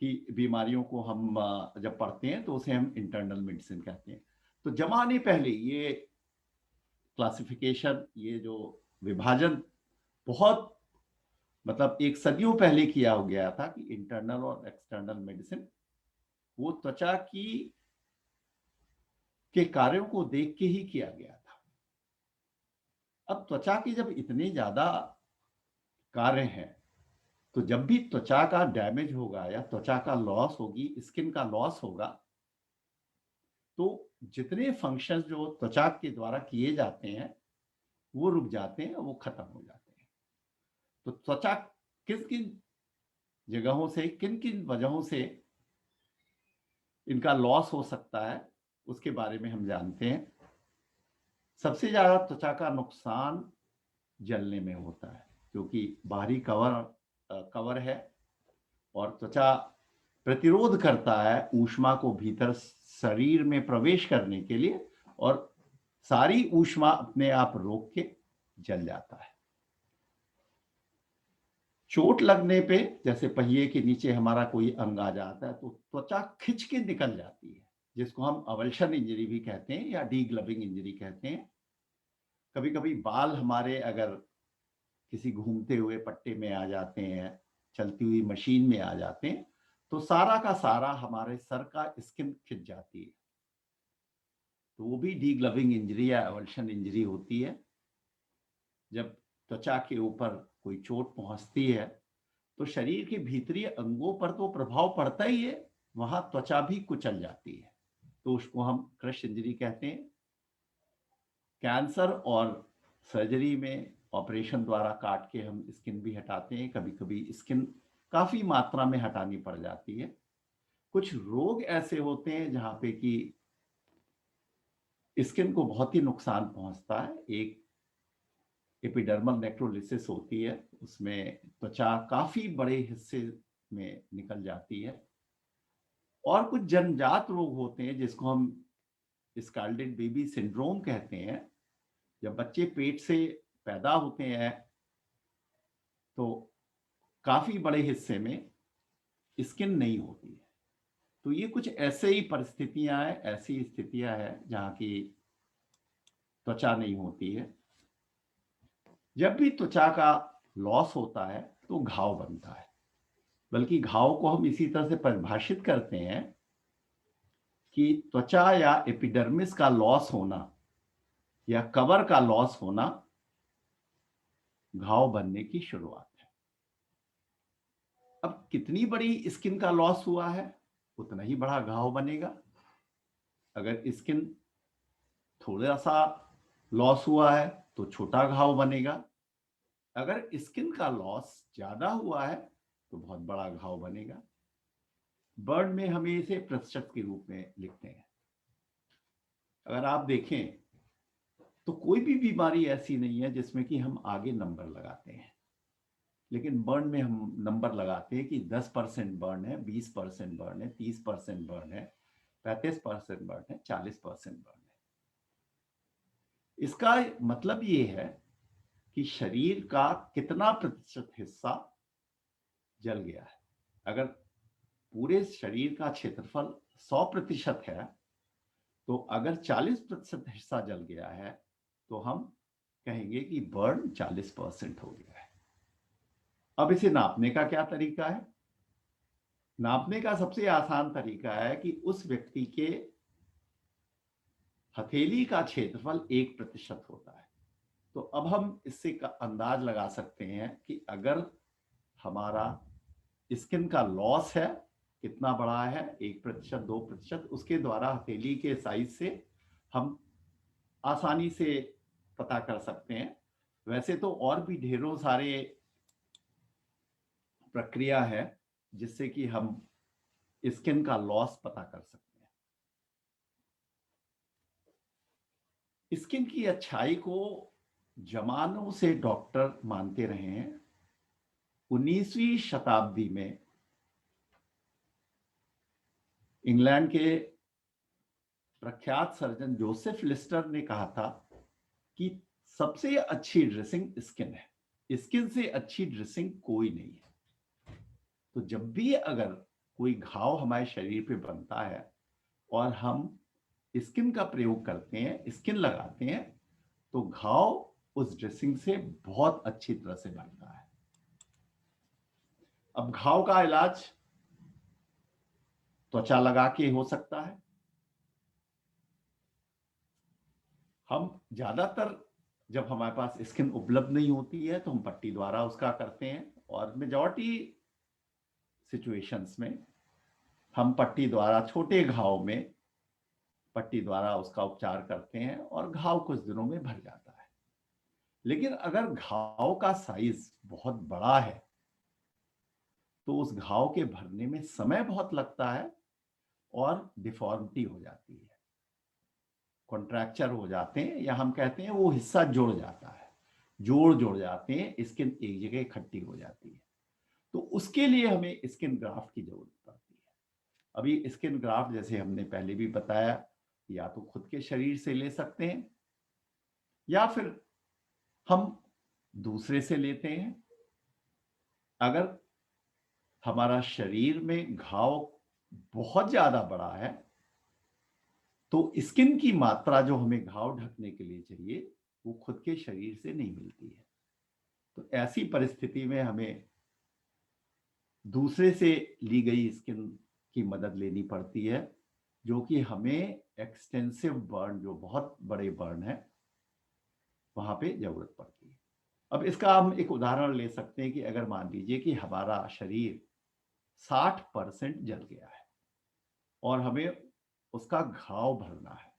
की बीमारियों को हम जब पढ़ते हैं तो उसे हम इंटरनल मेडिसिन कहते हैं। तो जमाने पहले ये क्लासिफिकेशन, ये जो विभाजन बहुत मतलब एक सदियों पहले किया हो गया था कि इंटरनल और एक्सटर्नल मेडिसिन, वो त्वचा की के कार्यों को देख के ही किया गया था। अब त्वचा के जब इतने ज्यादा कार्य हैं तो जब भी त्वचा का डैमेज होगा या त्वचा का लॉस होगी, स्किन का लॉस होगा, तो जितने फंक्शंस जो त्वचा के द्वारा किए जाते हैं वो रुक जाते हैं, वो खत्म हो जाते हैं। तो त्वचा किन किन जगहों से, किन किन वजहों से इनका लॉस हो सकता है उसके बारे में हम जानते हैं। सबसे ज्यादा त्वचा का नुकसान जलने में होता है, क्योंकि बाहरी कवर है और त्वचा प्रतिरोध करता है ऊष्मा को भीतर शरीर में प्रवेश करने के लिए, और सारी ऊष्मा अपने आप रोक के जल जाता है। चोट लगने पे, जैसे पहिए के नीचे हमारा कोई अंग आ जाता है, तो त्वचा खिंच के निकल जाती है, जिसको हम अवल्शन इंजरी भी कहते हैं या डीग्लविंग इंजरी कहते हैं। कभी कभी बाल हमारे अगर किसी घूमते हुए पट्टे में आ जाते हैं, चलती हुई मशीन में आ जाते हैं, तो सारा का सारा हमारे सर का स्किन खिंच जाती है, तो वो भी डीग्लविंग इंजरी या अवल्शन इंजरी होती है। जब त्वचा के ऊपर कोई चोट पहुंचती है तो शरीर के भीतरी अंगों पर तो प्रभाव पड़ता ही है, वहां त्वचा भी कुचल जाती है, तो उसको हम क्रश इंजरी कहते हैं। कैंसर और सर्जरी में ऑपरेशन द्वारा काट के हम स्किन भी हटाते हैं, कभी कभी स्किन काफी मात्रा में हटानी पड़ जाती है। कुछ रोग ऐसे होते हैं जहां पे कि स्किन को बहुत ही नुकसान पहुंचता है। एक एपिडर्मल नेक्रोलिसिस होती है, उसमें त्वचा काफी बड़े हिस्से में निकल जाती है। और कुछ जन्मजात रोग होते हैं जिसको हम स्कार्लेट बेबी सिंड्रोम कहते हैं। जब बच्चे पेट से पैदा होते हैं तो काफी बड़े हिस्से में स्किन नहीं होती है। तो ये कुछ ऐसे ही परिस्थितियां हैं, ऐसी स्थितियां हैं जहां की त्वचा नहीं होती है। जब भी त्वचा का लॉस होता है तो घाव बनता है, बल्कि घाव को हम इसी तरह से परिभाषित करते हैं कि त्वचा या एपिडर्मिस का लॉस होना या कवर का लॉस होना घाव बनने की शुरुआत है। अब कितनी बड़ी स्किन का लॉस हुआ है उतना ही बड़ा घाव बनेगा। अगर स्किन थोड़ा सा लॉस हुआ है तो छोटा घाव बनेगा। अगर स्किन का लॉस ज्यादा हुआ है तो बहुत बड़ा घाव बनेगा। बर्न में हम इसे प्रतिशत के रूप में लिखते हैं। अगर आप देखें तो कोई भी बीमारी ऐसी नहीं है जिसमें कि हम आगे नंबर लगाते हैं, लेकिन बर्न में हम नंबर लगाते हैं कि 10% बर्न है, 20% बर्न है, 30% बर्न है, 35% बर्न है, 40% बर्न है। इसका मतलब ये है कि शरीर का कितना प्रतिशत हिस्सा जल गया है। अगर पूरे शरीर का क्षेत्रफल 100% है तो अगर 40% हिस्सा जल गया है तो हम कहेंगे कि बर्न 40% हो गया है। अब इसे नापने का क्या तरीका है? नापने का सबसे आसान तरीका है कि उस व्यक्ति के हथेली का क्षेत्रफल 1% होता है। तो अब हम इससे का अंदाज लगा सकते हैं कि अगर हमारा स्किन का लॉस है कितना बड़ा है, 1%, 2%, उसके द्वारा हथेली के साइज से हम आसानी से पता कर सकते हैं। वैसे तो और भी ढेरों सारे प्रक्रिया है जिससे कि हम स्किन का लॉस पता कर सकते हैं। स्किन की अच्छाई को जमानों से डॉक्टर मानते रहे हैं। 19वीं शताब्दी में इंग्लैंड के प्रख्यात सर्जन जोसेफ लिस्टर ने कहा था कि सबसे अच्छी ड्रेसिंग स्किन है, स्किन से अच्छी ड्रेसिंग कोई नहीं है। तो जब भी अगर कोई घाव हमारे शरीर पे बनता है और हम स्किन का प्रयोग करते हैं, स्किन लगाते हैं, तो घाव उस ड्रेसिंग से बहुत अच्छी तरह से बनता है। अब घाव का इलाज त्वचा लगा के हो सकता है। हम ज्यादातर जब हमारे पास स्किन उपलब्ध नहीं होती है तो हम पट्टी द्वारा उसका करते हैं, और मेजॉरिटी सिचुएशंस में हम पट्टी द्वारा, छोटे घाव में पट्टी द्वारा उसका उपचार करते हैं और घाव कुछ दिनों में भर जाता है। लेकिन अगर घाव का साइज बहुत बड़ा है तो उस घाव के भरने में समय बहुत लगता है और डिफॉर्मिटी हो जाती है, कॉन्ट्रैक्चर हो जाते हैं, या हम कहते हैं वो हिस्सा जुड़ जाता है, जोड़ जाते हैं, स्किन एक जगह इकट्ठी हो जाती है। तो उसके लिए हमें स्किन ग्राफ्ट की जरूरत पड़ती है। अभी स्किन ग्राफ्ट जैसे हमने पहले भी बताया, या तो खुद के शरीर से ले सकते हैं या फिर हम दूसरे से लेते हैं। अगर हमारा शरीर में घाव बहुत ज्यादा बड़ा है तो स्किन की मात्रा जो हमें घाव ढकने के लिए चाहिए वो खुद के शरीर से नहीं मिलती है। तो ऐसी परिस्थिति में हमें दूसरे से ली गई स्किन की मदद लेनी पड़ती है, जो कि हमें एक्सटेंसिव बर्न, जो बहुत बड़े बर्न है, वहां पे जरूरत पड़ती है। अब इसका हम एक उदाहरण ले सकते हैं कि अगर मान लीजिए कि हमारा शरीर 60% जल गया है और हमें उसका घाव भरना है,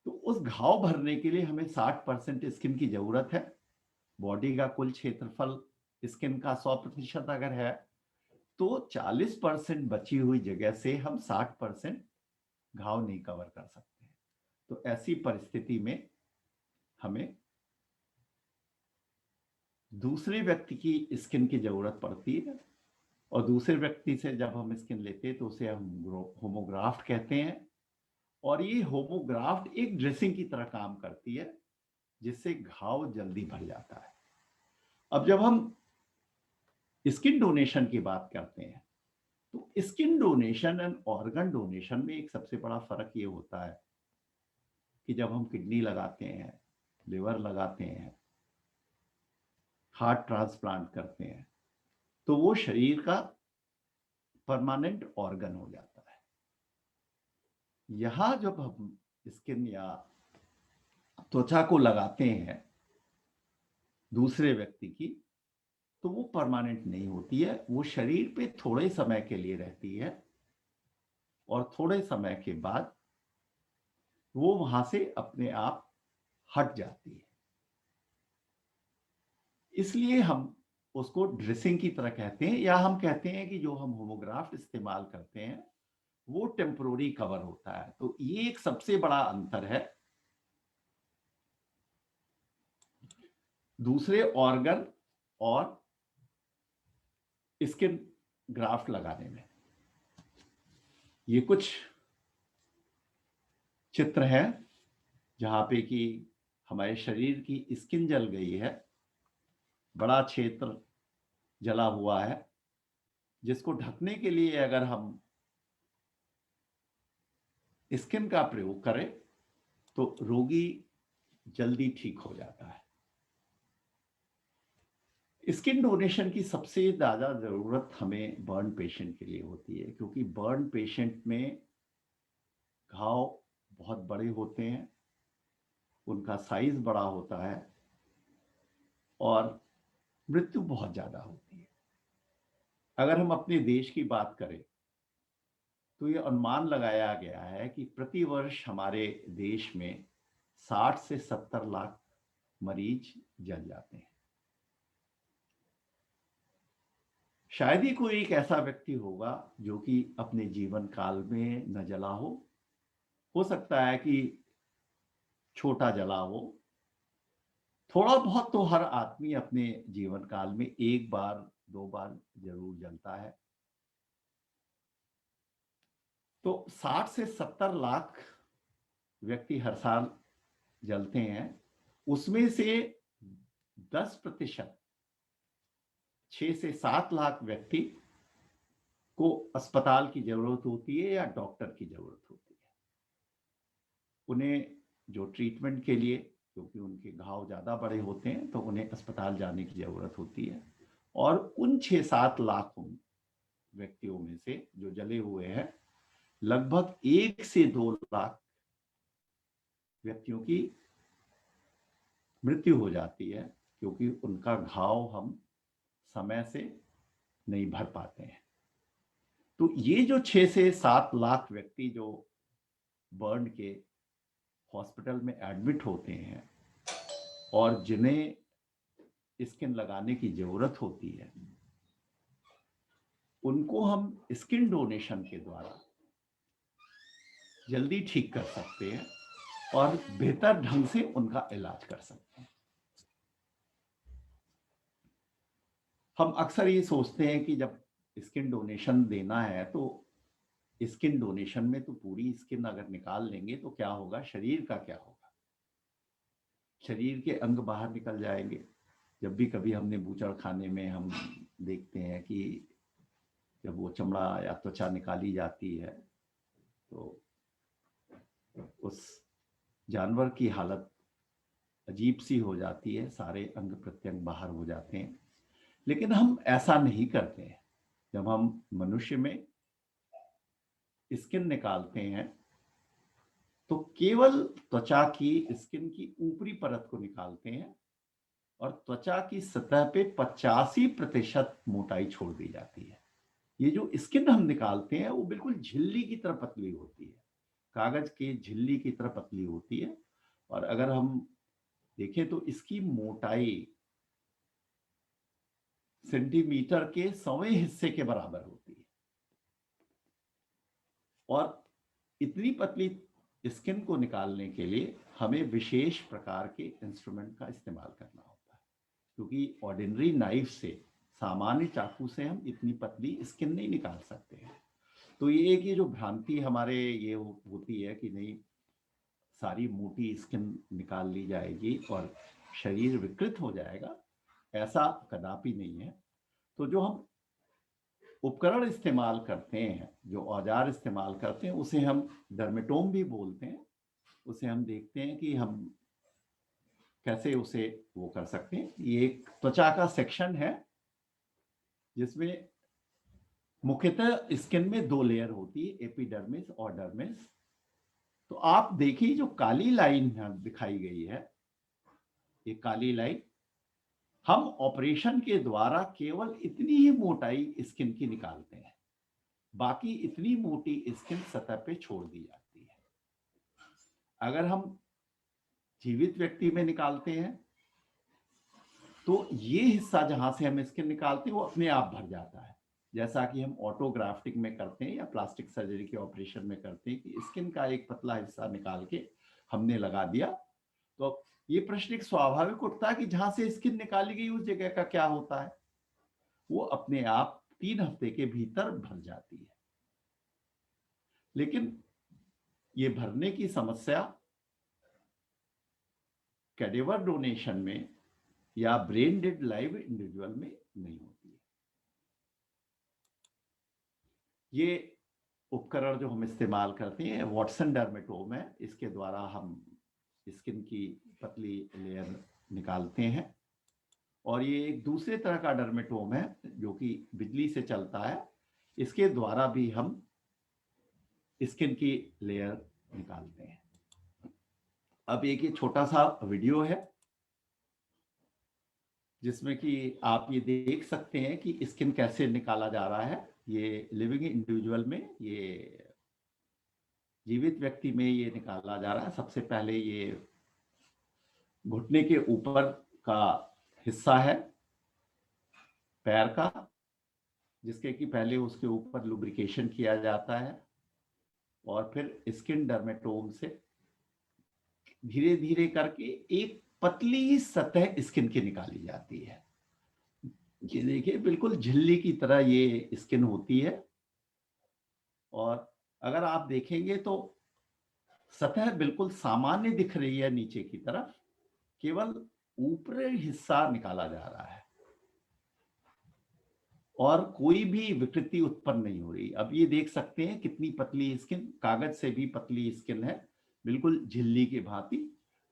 तो उस घाव भरने के लिए हमें 60% स्किन की जरूरत है। बॉडी का कुल क्षेत्रफल स्किन का 100% अगर है तो 40% बची हुई जगह से हम 60% घाव नहीं कवर कर सकते हैं। तो ऐसी परिस्थिति में हमें दूसरे व्यक्ति की स्किन की जरूरत पड़ती है, और दूसरे व्यक्ति से जब हम स्किन लेते हैं तो उसे हम होमोग्राफ्ट कहते हैं। और ये होमोग्राफ्ट एक ड्रेसिंग की तरह काम करती है जिससे घाव जल्दी भर जाता है। अब जब हम स्किन डोनेशन की बात करते हैं तो skin donation and organ donation में एक सबसे बड़ा फर्क ये होता है कि जब हम किडनी लगाते हैं, लिवर लगाते हैं, हार्ट ट्रांसप्लांट करते हैं, तो वो शरीर का परमानेंट ऑर्गन हो जाता है। यहां जब हम स्किन या त्वचा को लगाते हैं दूसरे व्यक्ति की, तो वो परमानेंट नहीं होती है, वो शरीर पे थोड़े समय के लिए रहती है और थोड़े समय के बाद वो वहां से अपने आप हट जाती है। इसलिए हम उसको ड्रेसिंग की तरह कहते हैं, या हम कहते हैं कि जो हम होमोग्राफ्ट इस्तेमाल करते हैं वो टेम्पोररी कवर होता है। तो ये एक सबसे बड़ा अंतर है दूसरे ऑर्गन और स्किन ग्राफ्ट लगाने में। ये कुछ चित्र हैं जहां पे कि हमारे शरीर की स्किन जल गई है, बड़ा क्षेत्र जला हुआ है, जिसको ढकने के लिए अगर हम स्किन का प्रयोग करें तो रोगी जल्दी ठीक हो जाता है। स्किन डोनेशन की सबसे ज्यादा जरूरत हमें बर्न पेशेंट के लिए होती है, क्योंकि बर्न पेशेंट में घाव बहुत बड़े होते हैं, उनका साइज बड़ा होता है और मृत्यु बहुत ज्यादा होती है। अगर हम अपने देश की बात करें तो ये अनुमान लगाया गया है कि प्रति वर्ष हमारे देश में 60 से 70 लाख मरीज जल जाते हैं। शायद ही कोई एक ऐसा व्यक्ति होगा जो कि अपने जीवन काल में न जला हो सकता है कि छोटा जला हो, थोड़ा बहुत तो हर आदमी अपने जीवन काल में एक बार दो बार जरूर जलता है। तो 60 से 70 लाख व्यक्ति हर साल जलते हैं, उसमें से 10%, 6 से 7 लाख व्यक्ति को अस्पताल की जरूरत होती है या डॉक्टर की जरूरत होती है। उन्हें जो ट्रीटमेंट के लिए, क्योंकि उनके घाव ज्यादा बड़े होते हैं, तो उन्हें अस्पताल जाने की जरूरत होती है। और उन 6-7 लाख व्यक्तियों में से जो जले हुए हैं, लगभग 1 से 2 लाख व्यक्तियों की मृत्यु हो जाती है, क्योंकि उनका घाव हम समय से नहीं भर पाते हैं। तो ये जो 6 से 7 लाख व्यक्ति जो बर्न के हॉस्पिटल में एडमिट होते हैं और जिन्हें स्किन लगाने की जरूरत होती है, उनको हम स्किन डोनेशन के द्वारा जल्दी ठीक कर सकते हैं और बेहतर ढंग से उनका इलाज कर सकते हैं। हम अक्सर ये सोचते हैं कि जब स्किन डोनेशन देना है तो स्किन डोनेशन में तो पूरी स्किन अगर निकाल लेंगे तो क्या होगा, शरीर का क्या होगा, शरीर के अंग बाहर निकल जाएंगे। जब भी कभी हमने बूचड़ खाने में हम देखते हैं कि जब वो चमड़ा या त्वचा निकाली जाती है तो उस जानवर की हालत अजीब सी हो जाती है, सारे अंग प्रत्यंग बाहर हो जाते हैं। लेकिन हम ऐसा नहीं करते हैं। जब हम मनुष्य में स्किन निकालते हैं तो केवल त्वचा की स्किन की ऊपरी परत को निकालते हैं और त्वचा की सतह पे 85% मोटाई छोड़ दी जाती है। ये जो स्किन हम निकालते हैं वो बिल्कुल झिल्ली की तरह पतली होती है, कागज की झिल्ली की तरह पतली होती है। और अगर हम देखें तो इसकी मोटाई सेंटीमीटर के 100वें हिस्से के बराबर होती है। और इतनी पतली स्किन को निकालने के लिए हमें विशेष प्रकार के इंस्ट्रूमेंट का इस्तेमाल करना होता है, क्योंकि ऑर्डिनरी नाइफ से, सामान्य चाकू से हम इतनी पतली स्किन नहीं निकाल सकते हैं। तो ये एक, ये जो भ्रांति हमारे ये होती है कि नहीं सारी मोटी स्किन निकाल ली जाएगी और शरीर विकृत हो जाएगा, ऐसा कदापि नहीं है। तो जो हम उपकरण इस्तेमाल करते हैं, जो औजार इस्तेमाल करते हैं, उसे हम डर्मेटोम भी बोलते हैं। उसे हम देखते हैं कि हम कैसे उसे वो कर सकते हैं। ये एक त्वचा का सेक्शन है जिसमें मुख्यतः स्किन में 2 लेयर होती है, एपिडर्मिस और डर्मिस। तो आप देखिए जो काली लाइन दिखाई गई है, ये काली लाइन, हम ऑपरेशन के द्वारा केवल इतनी ही मोटाई स्किन की निकालते हैं, बाकी इतनी मोटी स्किन सतह पे छोड़ दी जाती है। अगर हम जीवित व्यक्ति में निकालते हैं तो ये हिस्सा जहां से हम स्किन निकालते हैं वो अपने आप भर जाता है, जैसा कि हम ऑटोग्राफ्टिंग में करते हैं या प्लास्टिक सर्जरी के ऑपरेशन में करते हैं कि स्किन का एक पतला हिस्सा निकाल के हमने लगा दिया। तो ये प्रश्न एक स्वाभाविक उठता है कि जहां से स्किन निकाली गई उस जगह का क्या होता है। वो अपने आप 3 हफ्ते के भीतर भर जाती है। लेकिन ये भरने की समस्या कैडेवर डोनेशन में या ब्रेन डेड लाइव इंडिविजुअल में नहीं होती है। ये उपकरण जो हम इस्तेमाल करते हैं वॉटसन डर्मेटोम है, इसके द्वारा हम स्किन की पतली लेयर निकालते हैं। और ये एक दूसरे तरह का डर्मेटोम है जो कि बिजली से चलता है, इसके द्वारा भी हम स्किन की लेयर निकालते हैं। अब एक ये छोटा सा वीडियो है जिसमें कि आप ये देख सकते हैं कि स्किन कैसे निकाला जा रहा है। ये लिविंग इंडिविजुअल में, ये जीवित व्यक्ति में ये निकाला जा रहा है। सबसे पहले ये घुटने के ऊपर का हिस्सा है पैर का, जिसके कि पहले उसके ऊपर लुब्रिकेशन किया जाता है और फिर स्किन डर्मेटोम से धीरे धीरे करके एक पतली सतह स्किन की निकाली जाती है। ये देखिए बिल्कुल झिल्ली की तरह ये स्किन होती है। और अगर आप देखेंगे तो सतह बिल्कुल सामान्य दिख रही है नीचे की तरफ, केवल ऊपरी हिस्सा निकाला जा रहा है और कोई भी विकृति उत्पन्न नहीं हो रही। अब ये देख सकते हैं कितनी पतली स्किन, कागज से भी पतली स्किन है, बिल्कुल झिल्ली की भांति।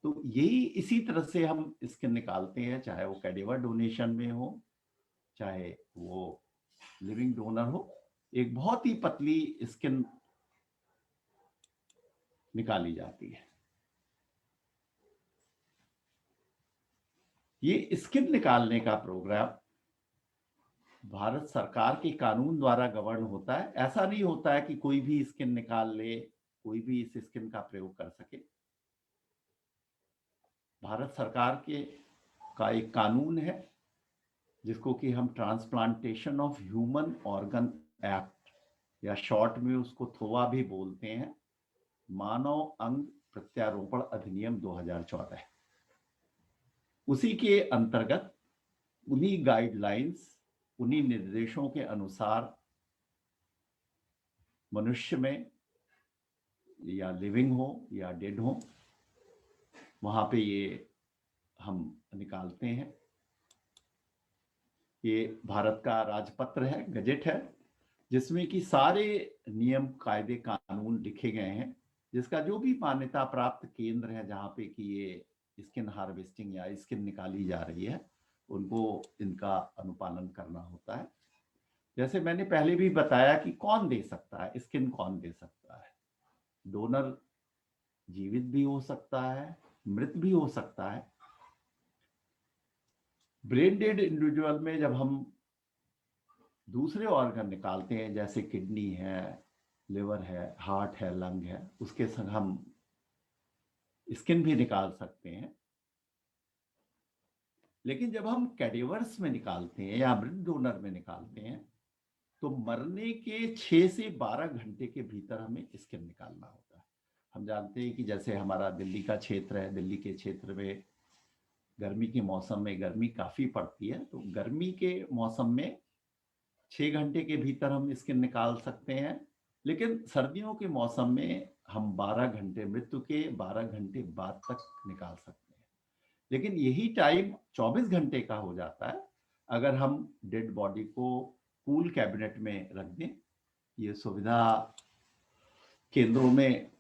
तो यही इसी तरह से हम स्किन निकालते हैं, चाहे वो कैडेवर डोनेशन में हो चाहे वो लिविंग डोनर हो। एक बहुत ही पतली स्किन निकाली जाती है। ये स्किन निकालने का प्रोग्राम भारत सरकार के कानून द्वारा गवर्न होता है। ऐसा नहीं होता है कि कोई भी स्किन निकाल ले, कोई भी इस स्किन का प्रयोग कर सके। भारत सरकार का एक कानून है जिसको कि हम transplantation of human organ act या शॉर्ट में उसको थोवा भी बोलते हैं, मानव अंग प्रत्यारोपण अधिनियम 2014। उसी के अंतर्गत उन्हीं गाइडलाइंस, उन्हीं निर्देशों के अनुसार मनुष्य में या लिविंग हो या डेड हो, वहां पे ये हम निकालते हैं। ये भारत का राजपत्र है, गजेट है, जिसमें कि सारे नियम, कायदे, कानून लिखे गए हैं, जिसका जो भी मान्यता प्राप्त केंद्र है जहाँ पे कि ये स्किन हार्वेस्टिंग या स्किन निकाली जा रही है, उनको इनका अनुपालन करना होता है। जैसे मैंने पहले भी बताया कि कौन दे सकता है स्किन, कौन दे सकता है। डोनर जीवित भी हो सकता है, मृत भी हो सकता है। ब्रेन डेड इंडिविजुअल में जब हम दूसरे ऑर्गन निकालते हैं, जैसे किडनी है, लिवर है, हार्ट है, लंग है, उसके संग हम स्किन भी निकाल सकते हैं। लेकिन जब हम कैडेवर्स में निकालते हैं या मृत डोनर में निकालते हैं, तो मरने के 6 से 12 घंटे के भीतर हमें स्किन निकालना होता है। हम जानते हैं कि जैसे हमारा दिल्ली का क्षेत्र है, दिल्ली के क्षेत्र में गर्मी के मौसम में गर्मी काफी पड़ती है, तो गर्मी के मौसम में 6 घंटे के भीतर हम स्किन निकाल सकते हैं। लेकिन सर्दियों के मौसम में हम 12 घंटे, मृत्यु के 12 घंटे बाद तक निकाल सकते हैं। लेकिन यही टाइम 24 घंटे का हो जाता है अगर हम डेड बॉडी को कूल कैबिनेट में रख दें। ये सुविधा केंद्रों में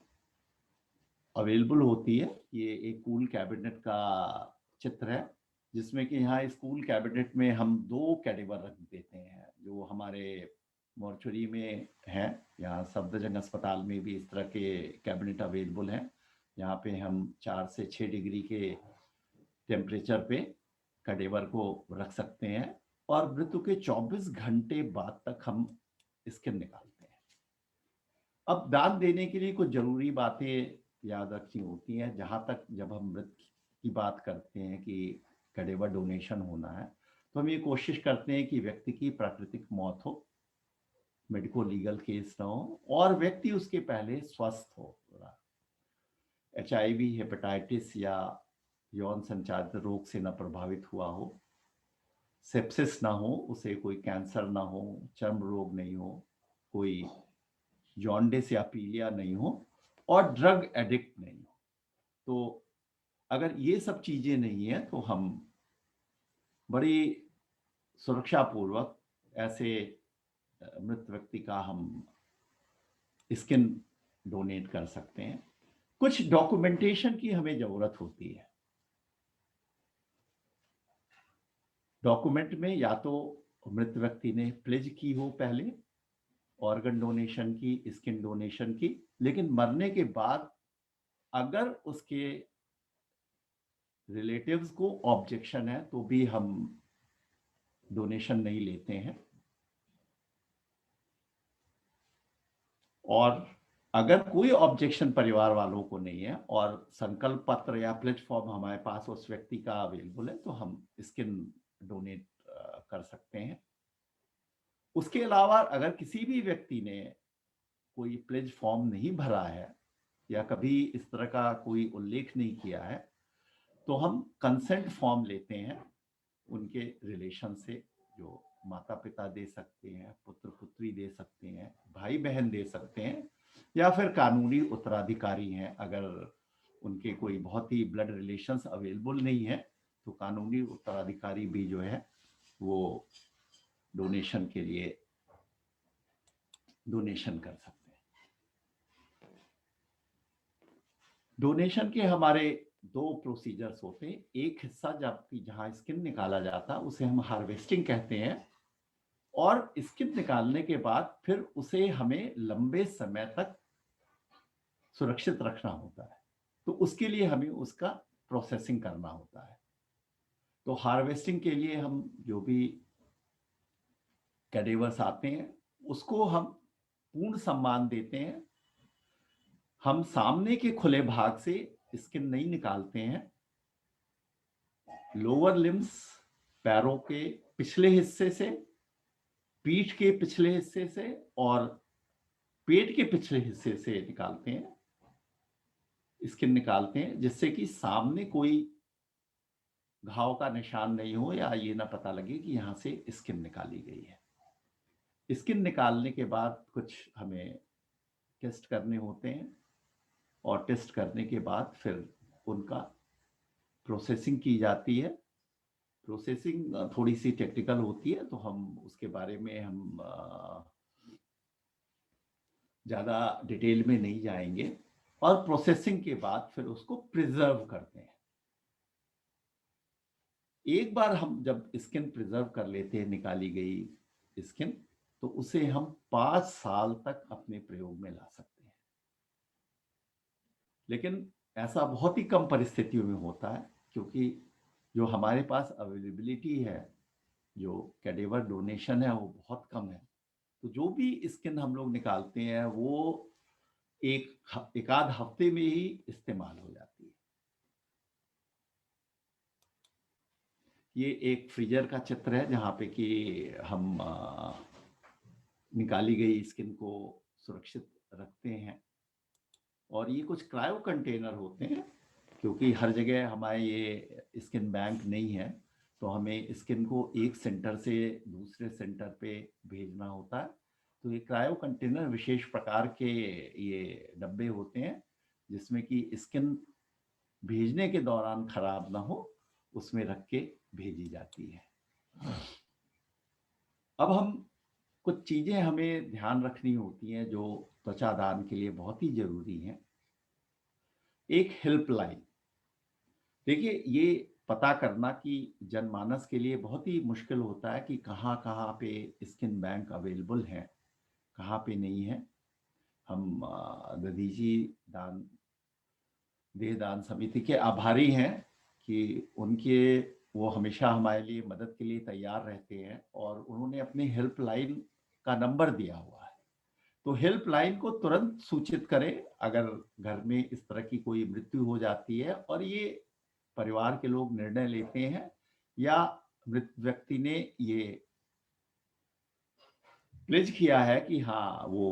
अवेलेबल होती है। ये एक कूल कैबिनेट का चित्र है, जिसमें कि यहाँ इस कूल कैबिनेट में हम 2 कैडेवर रख देते हैं, जो हमारे मॉर्चुरी में है। यहाँ सफदरजंग अस्पताल में भी इस तरह के कैबिनेट अवेलेबल हैं। यहाँ पे हम 4 से 6 डिग्री के टेम्परेचर पे कैडेवर को रख सकते हैं और मृत्यु के 24 घंटे बाद तक हम स्किन निकालते हैं। अब दान देने के लिए कुछ जरूरी बातें याद रखनी होती हैं। जहां तक जब हम मृत की बात करते हैं कि कैडेवर डोनेशन होना है, तो हम ये कोशिश करते हैं कि व्यक्ति की प्राकृतिक मौत हो, मेडिको लीगल केस ना हो, और व्यक्ति उसके पहले स्वस्थ हो, HIV, हेपेटाइटिस या यौन संचारित रोग से न प्रभावित हुआ हो, सेप्सिस ना हो, उसे कोई कैंसर ना हो, चर्म रोग नहीं हो, कोई जॉन्डिस या पीलिया नहीं हो, और ड्रग एडिक्ट नहीं हो। तो अगर ये सब चीजें नहीं है तो हम बड़ी सुरक्षा पूर्वक ऐसे मृत व्यक्ति का हम स्किन डोनेट कर सकते हैं। कुछ डॉक्यूमेंटेशन की हमें जरूरत होती है। डॉक्यूमेंट में या तो मृत व्यक्ति ने प्लेज की हो पहले ऑर्गन डोनेशन की, स्किन डोनेशन की, लेकिन मरने के बाद अगर उसके रिलेटिव्स को ऑब्जेक्शन है तो भी हम डोनेशन नहीं लेते हैं। और अगर कोई ऑब्जेक्शन परिवार वालों को नहीं है और संकल्प पत्र या प्लेटफॉर्म हमारे पास उस व्यक्ति का अवेलेबल है, तो हम स्किन डोनेट कर सकते हैं। उसके अलावा अगर किसी भी व्यक्ति ने कोई प्लेज फॉर्म नहीं भरा है या कभी इस तरह का कोई उल्लेख नहीं किया है, तो हम कंसेंट फॉर्म लेते हैं उनके रिलेशन से, जो माता पिता दे सकते हैं, पुत्र पुत्री दे सकते हैं, भाई बहन दे सकते हैं, या फिर कानूनी उत्तराधिकारी हैं। अगर उनके कोई बहुत ही ब्लड रिलेशंस अवेलेबल नहीं है तो कानूनी उत्तराधिकारी भी जो है वो डोनेशन के लिए डोनेशन कर सकते हैं। डोनेशन के हमारे 2 प्रोसीजर्स होते हैं। एक हिस्सा जबकि जहां स्किन निकाला जाता है उसे हम हार्वेस्टिंग कहते हैं, और स्किन निकालने के बाद फिर उसे हमें लंबे समय तक सुरक्षित रखना होता है, तो उसके लिए हमें उसका प्रोसेसिंग करना होता है। तो हार्वेस्टिंग के लिए हम जो भी कैडेवर्स आते हैं, उसको हम पूर्ण सम्मान देते हैं। हम सामने के खुले भाग से स्किन नहीं निकालते हैं। लोअर लिम्स, पैरों के पिछले हिस्से से, पीठ के पिछले हिस्से से और पेट के पिछले हिस्से से निकालते हैं, स्किन निकालते हैं, जिससे कि सामने कोई घाव का निशान नहीं हो या ये ना पता लगे कि यहाँ से स्किन निकाली गई है। स्किन निकालने के बाद कुछ हमें टेस्ट करने होते हैं और टेस्ट करने के बाद फिर उनका प्रोसेसिंग की जाती है। प्रोसेसिंग थोड़ी सी टेक्निकल होती है, तो हम उसके बारे में हम ज़्यादा डिटेल में नहीं जाएंगे। और प्रोसेसिंग के बाद फिर उसको प्रिजर्व करते हैं। एक बार हम जब स्किन प्रिजर्व कर लेते हैं, निकाली गई स्किन, तो उसे हम 5 साल तक अपने प्रयोग में ला सकते हैं। लेकिन ऐसा बहुत ही कम परिस्थितियों में होता है, क्योंकि जो हमारे पास अवेलेबिलिटी है, जो कैडेवर डोनेशन है, वो बहुत कम है। तो जो भी स्किन हम लोग निकालते हैं वो एक आध हफ्ते में ही इस्तेमाल हो जाती है। ये एक फ्रीजर का चित्र है जहाँ पे कि हम निकाली गई स्किन को सुरक्षित रखते हैं। और ये कुछ क्रायो कंटेनर होते हैं, क्योंकि हर जगह हमारे ये स्किन बैंक नहीं है, तो हमें स्किन को एक सेंटर से दूसरे सेंटर पे भेजना होता है। तो ये क्रायो कंटेनर विशेष प्रकार के ये डब्बे होते हैं, जिसमें कि स्किन भेजने के दौरान खराब ना हो, उसमें रख के भेजी जाती है। अब हम कुछ चीजें हमें ध्यान रखनी होती हैं जो त्वचा दान के लिए बहुत ही जरूरी हैं। एक हेल्पलाइन, देखिए ये पता करना कि जनमानस के लिए बहुत ही मुश्किल होता है कि कहाँ कहाँ पे स्किन बैंक अवेलेबल है, कहाँ पे नहीं है। हम दधीची देह दान समिति के आभारी हैं कि उनके वो हमेशा हमारे लिए मदद के लिए तैयार रहते हैं, और उन्होंने अपने हेल्पलाइन का नंबर दिया हुआ है। तो हेल्पलाइन को तुरंत सूचित करें अगर घर में इस तरह की कोई मृत्यु हो जाती है और ये परिवार के लोग निर्णय लेते हैं या मृत व्यक्ति ने ये प्लेज किया है कि हाँ वो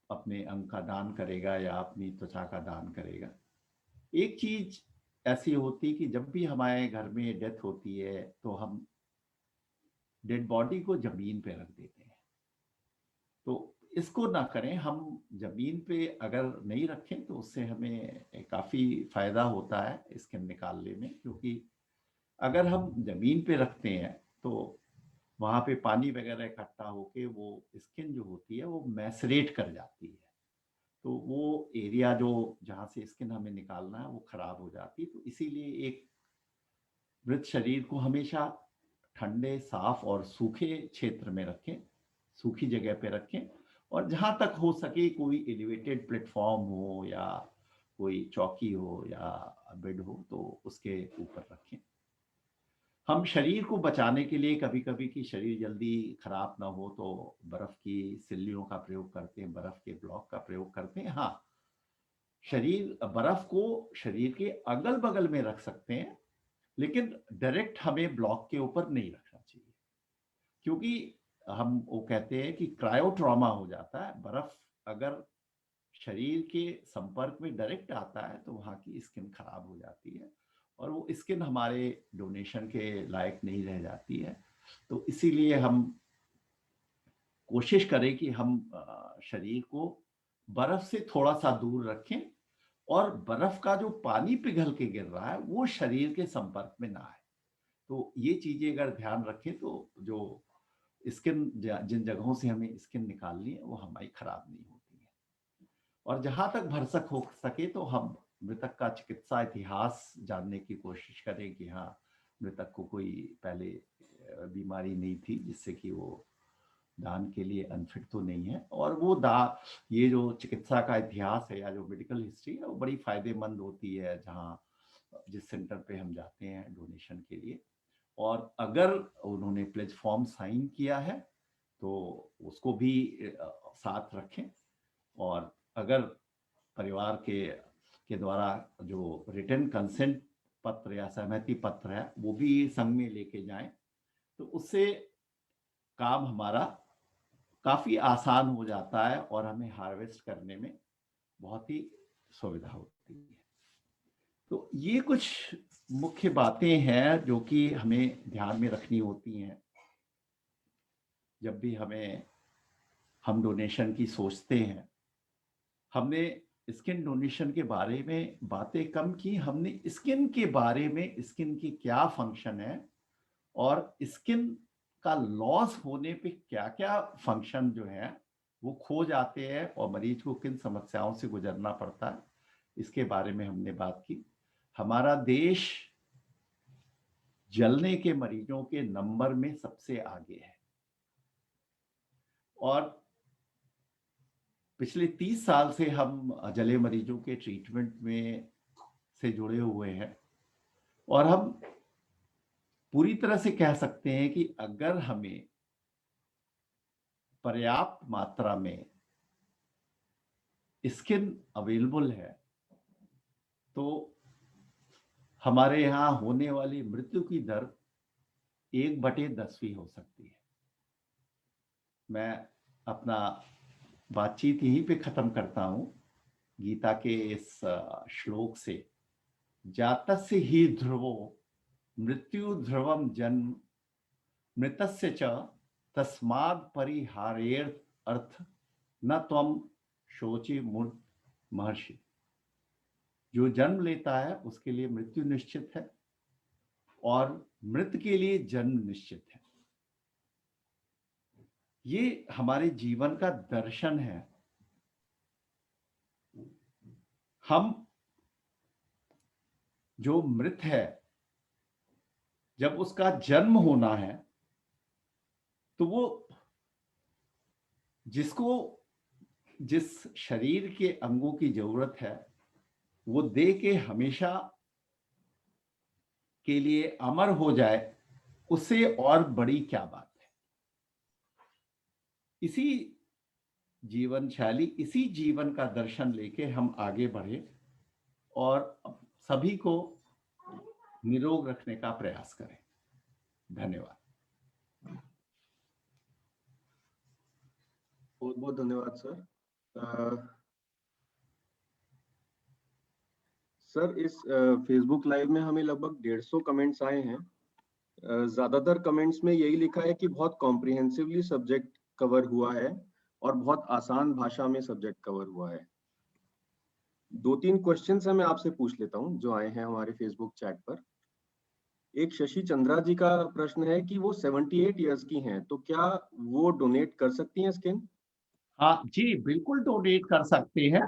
अपने अंग का दान करेगा या अपनी त्वचा का दान करेगा। एक चीज ऐसी होती कि जब भी हमारे घर में डेथ होती है तो हम डेड बॉडी को जमीन पे रख देते हैं। तो इसको ना करें। हम जमीन पे अगर नहीं रखें तो उससे हमें काफी फायदा होता है स्किन निकालने में, क्योंकि अगर हम जमीन पे रखते हैं तो वहां पे पानी वगैरह इकट्ठा होके वो स्किन जो होती है वो मैसरेट कर जाती है, तो वो एरिया जो जहाँ से स्किन हमें निकालना है वो खराब हो जाती है। तो इसीलिए एक मृत शरीर को हमेशा ठंडे, साफ और सूखे क्षेत्र में रखें, सूखी जगह पे रखें, और जहाँ तक हो सके कोई एलिवेटेड प्लेटफॉर्म हो या कोई चौकी हो या बेड हो तो उसके ऊपर रखें। हम शरीर को बचाने के लिए कभी कभी कि शरीर जल्दी खराब ना हो तो बर्फ की सिल्लियों का प्रयोग करते हैं, बर्फ के ब्लॉक का प्रयोग करते हैं। हाँ, बर्फ को शरीर के अगल बगल में रख सकते हैं, लेकिन डायरेक्ट हमें ब्लॉक के ऊपर नहीं रखना चाहिए, क्योंकि हम वो कहते हैं कि क्रायो ट्रॉमा हो जाता है। बर्फ अगर शरीर के संपर्क में डायरेक्ट आता है तो वहाँ की स्किन खराब हो जाती है और वो स्किन हमारे डोनेशन के लायक नहीं रह जाती है। तो इसीलिए हम कोशिश करें कि हम शरीर को बर्फ से थोड़ा सा दूर रखें और बर्फ का जो पानी पिघल के गिर रहा है वो शरीर के संपर्क में ना आए। तो ये चीजें अगर ध्यान रखें तो जो स्किन जिन जगहों से हमें स्किन निकालनी है वो हमारी खराब नहीं होती है। और जहां तक भरसक हो सके तो हम मृतक का चिकित्सा इतिहास जानने की कोशिश करें कि हाँ, मृतक को कोई पहले बीमारी नहीं थी जिससे कि वो दान के लिए अनफिट तो नहीं है। और वो ये जो चिकित्सा का इतिहास है या जो मेडिकल हिस्ट्री है वो बड़ी फायदेमंद होती है जहाँ जिस सेंटर पे हम जाते हैं डोनेशन के लिए। और अगर उन्होंने प्लेज फॉर्म साइन किया है तो उसको भी साथ रखें। और अगर परिवार के द्वारा जो रिटन कंसेंट पत्र या सहमति पत्र है वो भी संघ में लेके जाएं, तो उससे काम हमारा काफी आसान हो जाता है और हमें हार्वेस्ट करने में बहुत ही सुविधा होती है। तो ये कुछ मुख्य बातें हैं जो कि हमें ध्यान में रखनी होती हैं जब भी हम डोनेशन की सोचते हैं। हमने स्किन डोनेशन के बारे में बातें कम की, हमने स्किन के बारे में, स्किन की क्या फंक्शन है और स्किन का लॉस होने पे क्या क्या फंक्शन जो है वो खो जाते हैं और मरीज को किन समस्याओं से गुजरना पड़ता है, इसके बारे में हमने बात की। हमारा देश जलने के मरीजों के नंबर में सबसे आगे है और पिछले 30 साल से हम जले मरीजों के ट्रीटमेंट में से जुड़े हुए हैं और हम पूरी तरह से कह सकते हैं कि अगर हमें पर्याप्त मात्रा में स्किन अवेलेबल है तो हमारे यहाँ होने वाली मृत्यु की दर 1/10 हो सकती है। मैं अपना बातचीत यहीं पे खत्म करता हूं गीता के इस श्लोक से, जातस्य ही ध्रुवो मृत्यु ध्रुवम जन्म मृतस्य च तस्माद् परिहारेर् अर्थ न त्वम शोचि मूर्त महर्षि। जो जन्म लेता है उसके लिए मृत्यु निश्चित है और मृत के लिए जन्म निश्चित है। ये हमारे जीवन का दर्शन है। हम जो मृत है जब उसका जन्म होना है तो वो जिसको जिस शरीर के अंगों की जरूरत है वो दे के हमेशा के लिए अमर हो जाए, उससे और बड़ी क्या बात है। इसी जीवन शैली, इसी जीवन का दर्शन लेके हम आगे बढ़े और सभी को निरोग रखने का प्रयास करें। धन्यवाद। बहुत बहुत धन्यवाद सर। सर इस फेसबुक लाइव में हमें लगभग 150 कमेंट्स आए हैं। ज्यादातर कमेंट्स में यही लिखा है कि बहुत कॉम्प्रिहेंसिवली सब्जेक्ट कवर हुआ है और बहुत आसान भाषा में सब्जेक्ट कवर हुआ है। 2-3 क्वेश्चंस मैं आपसे पूछ लेता हूं जो आए हैं हमारे फेसबुक चैट पर। एक शशि चंद्रा जी का प्रश्न है कि वो 78 इयर्स की हैं, तो क्या वो डोनेट कर सकती हैं स्किन? हाँ जी, बिल्कुल डोनेट कर सकते हैं।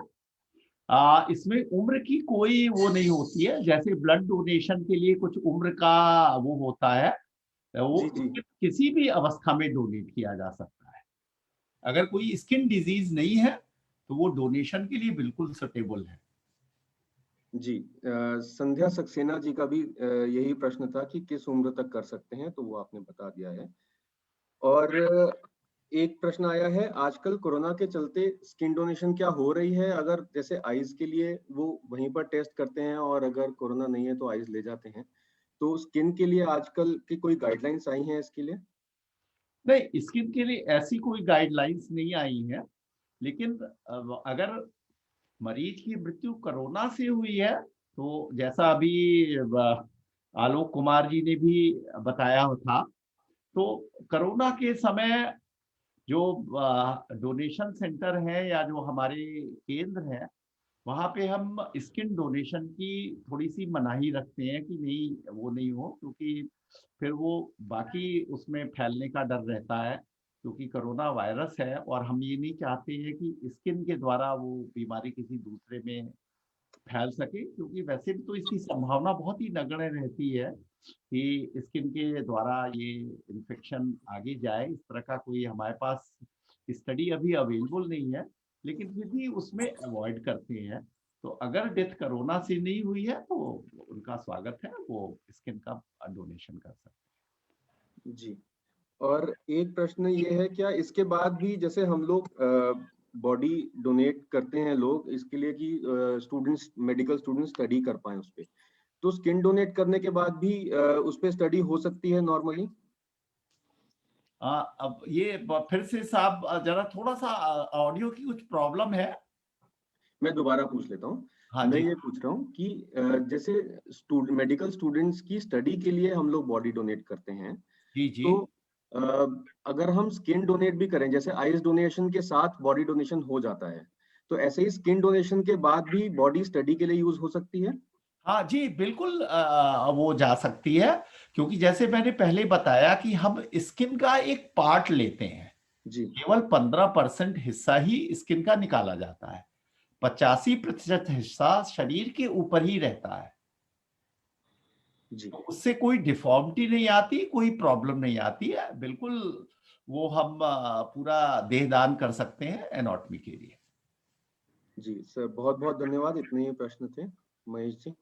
इसमें उम्र की कोई वो नहीं होती है। जैसे ब्लड डोनेशन के लिए कुछ उम्र का वो होता है, वो जी जी किसी भी अवस्था में डोनेट किया जा सकता है। अगर कोई स्किन डिजीज नहीं है तो वो डोनेशन के लिए बिल्कुल सुटेबल है। जी। संध्या सक्सेना जी का भी यही प्रश्न था कि किस उम्र तक कर सकते हैं, तो वो आपने बता दिया है। और एक प्रश्न आया है, आजकल कोरोना के चलते स्किन डोनेशन क्या हो रही है? अगर जैसे आइज के लिए वो वहीं पर टेस्ट करते हैं और अगर कोरोना नहीं है तो आइज ले जाते हैं, तो स्किन के लिए आजकल की कोई गाइडलाइंस आई हैं इसके लिए? नहीं, स्किन के लिए ऐसी कोई गाइडलाइंस नहीं आई है, लेकिन अगर मरीज की मृत्यु कोरोना से हुई है तो जैसा अभी आलोक कुमार जी ने भी बताया था, तो कोरोना के समय जो डोनेशन सेंटर है या जो हमारे केंद्र है वहाँ पे हम स्किन डोनेशन की थोड़ी सी मनाही रखते हैं कि नहीं वो नहीं हो, क्योंकि फिर वो बाकी उसमें फैलने का डर रहता है, क्योंकि कोरोना वायरस है और हम ये नहीं चाहते हैं कि स्किन के द्वारा वो बीमारी किसी दूसरे में फैल सके, क्योंकि वैसे भी तो इसकी संभावना बहुत ही नगण्य रहती है कि स्किन के द्वारा ये इन्फेक्शन आगे जाए। इस तरह का कोई हमारे पास स्टडी अभी अवेलेबल नहीं है, लेकिन फिर भी उसमें अवॉइड करते हैं। तो अगर डेथ कोरोना से नहीं हुई है तो उनका स्वागत है, वो स्किन का डोनेशन कर सकते हैं। जी। और एक प्रश्न ये है, क्या इसके बाद भी जैसे हम लोग बॉडी डोनेट करते हैं लोग इसके लिए कि स्टूडेंट्स, मेडिकल स्टूडेंट्स स्टडी कर पाए उस पे, तो स्किन डोनेट करने के बाद भी उस पे स्टडी हो सकती है नॉर्मली? अब ये फिर से साहब जरा थोड़ा सा ऑडियो की कुछ प्रॉब्लम है। मैं दोबारा पूछ लेता हूँ। हाँ मैं जी। ये पूछ रहा हूँ कि जैसे मेडिकल स्टूडेंट्स की स्टडी के लिए हम लोग बॉडी डोनेट करते हैं, जी जी। तो अगर हम स्किन डोनेट भी करें, जैसे आइज डोनेशन के साथ बॉडी डोनेशन हो जाता है, तो ऐसे ही स्किन डोनेशन के बाद भी बॉडी स्टडी के लिए यूज हो सकती है? हाँ जी बिल्कुल, वो जा सकती है, क्योंकि जैसे मैंने पहले बताया कि हम स्किन का एक पार्ट लेते हैं, जी केवल 15% हिस्सा ही स्किन का निकाला जाता है, 85% हिस्सा शरीर के ऊपर ही रहता है। जी। तो उससे कोई डिफॉर्मिटी नहीं आती, कोई प्रॉब्लम नहीं आती है, बिल्कुल वो हम पूरा देहदान कर सकते हैं एनाटॉमी के लिए। जी सर, बहुत बहुत धन्यवाद। इतने ही प्रश्न थे महेश जी।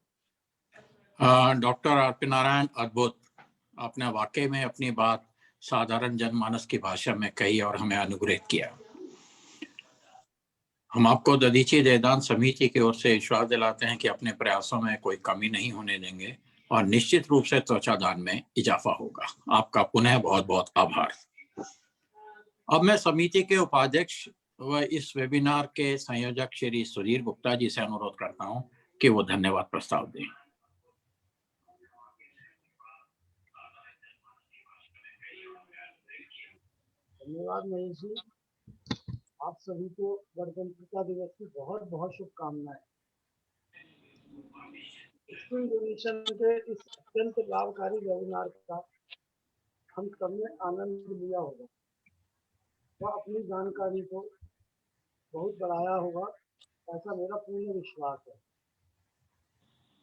Doctor R P. नारायण, अद्भुत। आपने वाकई में अपनी बात साधारण जनमानस की भाषा में कही और हमें अनुग्रहित किया। हम आपको दधीची देहदान समिति की ओर से विश्वास दिलाते हैं कि अपने प्रयासों में कोई कमी नहीं होने देंगे और निश्चित रूप से त्वचा दान में इजाफा होगा। आपका पुनः बहुत बहुत आभार। अब मैं समिति के उपाध्यक्ष व इस वेबिनार के संयोजक श्री सुधीर गुप्ता जी से अनुरोध करता हूं कि वो धन्यवाद प्रस्ताव दें। धन्यवाद महेश जी। आप सभी को गणतंत्रता दिवस की बहुत बहुत शुभकामनाएं। स्किन डोनेशन के इस अत्यंत लाभकारी वेबिनार का हम सबने आनंद लिया होगा व अपनी जानकारी को बहुत बढ़ाया होगा, ऐसा मेरा पूर्ण विश्वास है।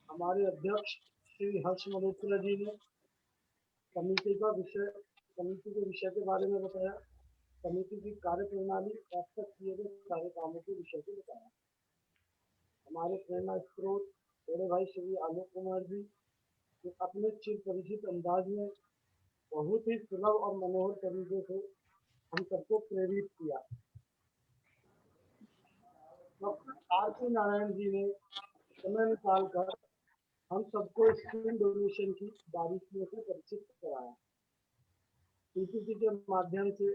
हमारे अध्यक्ष श्री हर्ष मल्होत्रा जी ने समिति के विषय के बारे में बताया, समिति की कार्य प्रणाली और अब तक किए गए सारे कामों के विषय को बताया। हमारे प्रेरणा स्रोत बड़े भाई श्री आलोक कुमार जी ने अपने चिर परिचित अंदाज में बहुत ही सुलभ और मनोहर तरीके से हम सबको प्रेरित किया। Doctor R P. नारायण जी ने समय निकालकर हम सबको स्किन डोनेशन की बारीकियों से परिचित कराया। पीपीटी के माध्यम से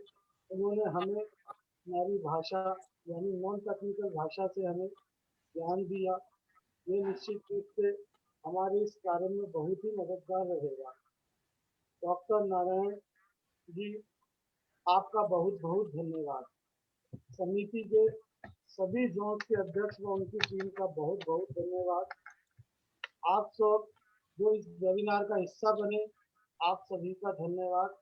उन्होंने हमें हमारी भाषा यानी नॉन टेक्निकल भाषा से हमें ज्ञान दिया। ये निश्चित रूप से हमारे इस कार्य में बहुत ही मददगार रहेगा। डॉक्टर नारायण जी, आपका बहुत बहुत धन्यवाद। समिति के सभी जोन के अध्यक्ष व उनकी टीम का बहुत बहुत धन्यवाद। आप सब जो इस वेबिनार का हिस्सा बने, आप सभी का धन्यवाद।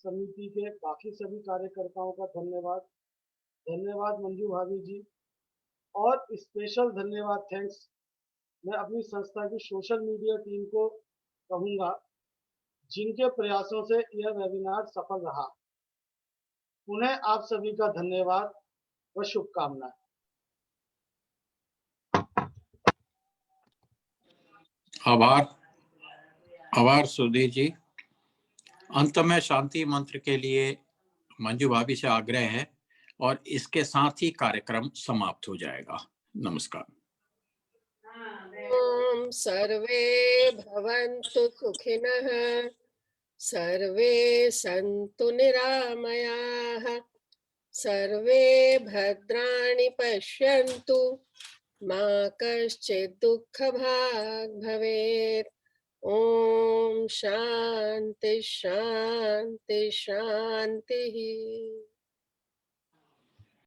समिति के बाकी सभी कार्यकर्ताओं का धन्यवाद। धन्यवाद मंजू भाभी जी। और स्पेशल धन्यवाद थैंक्स मैं अपनी संस्था की सोशल मीडिया टीम को कहूँगा, जिनके प्रयासों से यह वेबिनार सफल रहा। पुनः आप सभी का धन्यवाद व शुभकामनाएं। आभार सुधीर जी। अंत में शांति मंत्र के लिए मंजू भाभी से आग्रह है और इसके साथ ही कार्यक्रम समाप्त हो जाएगा। नमस्कार। ओम सर्वे भवन्तु सुखिनः, सर्वे सन्तु निरामयाः, सर्वे भद्राणि पश्यन्तु, मा कश्चित् दुःखभाग् भवेत्। ओम शांति शांति शांति।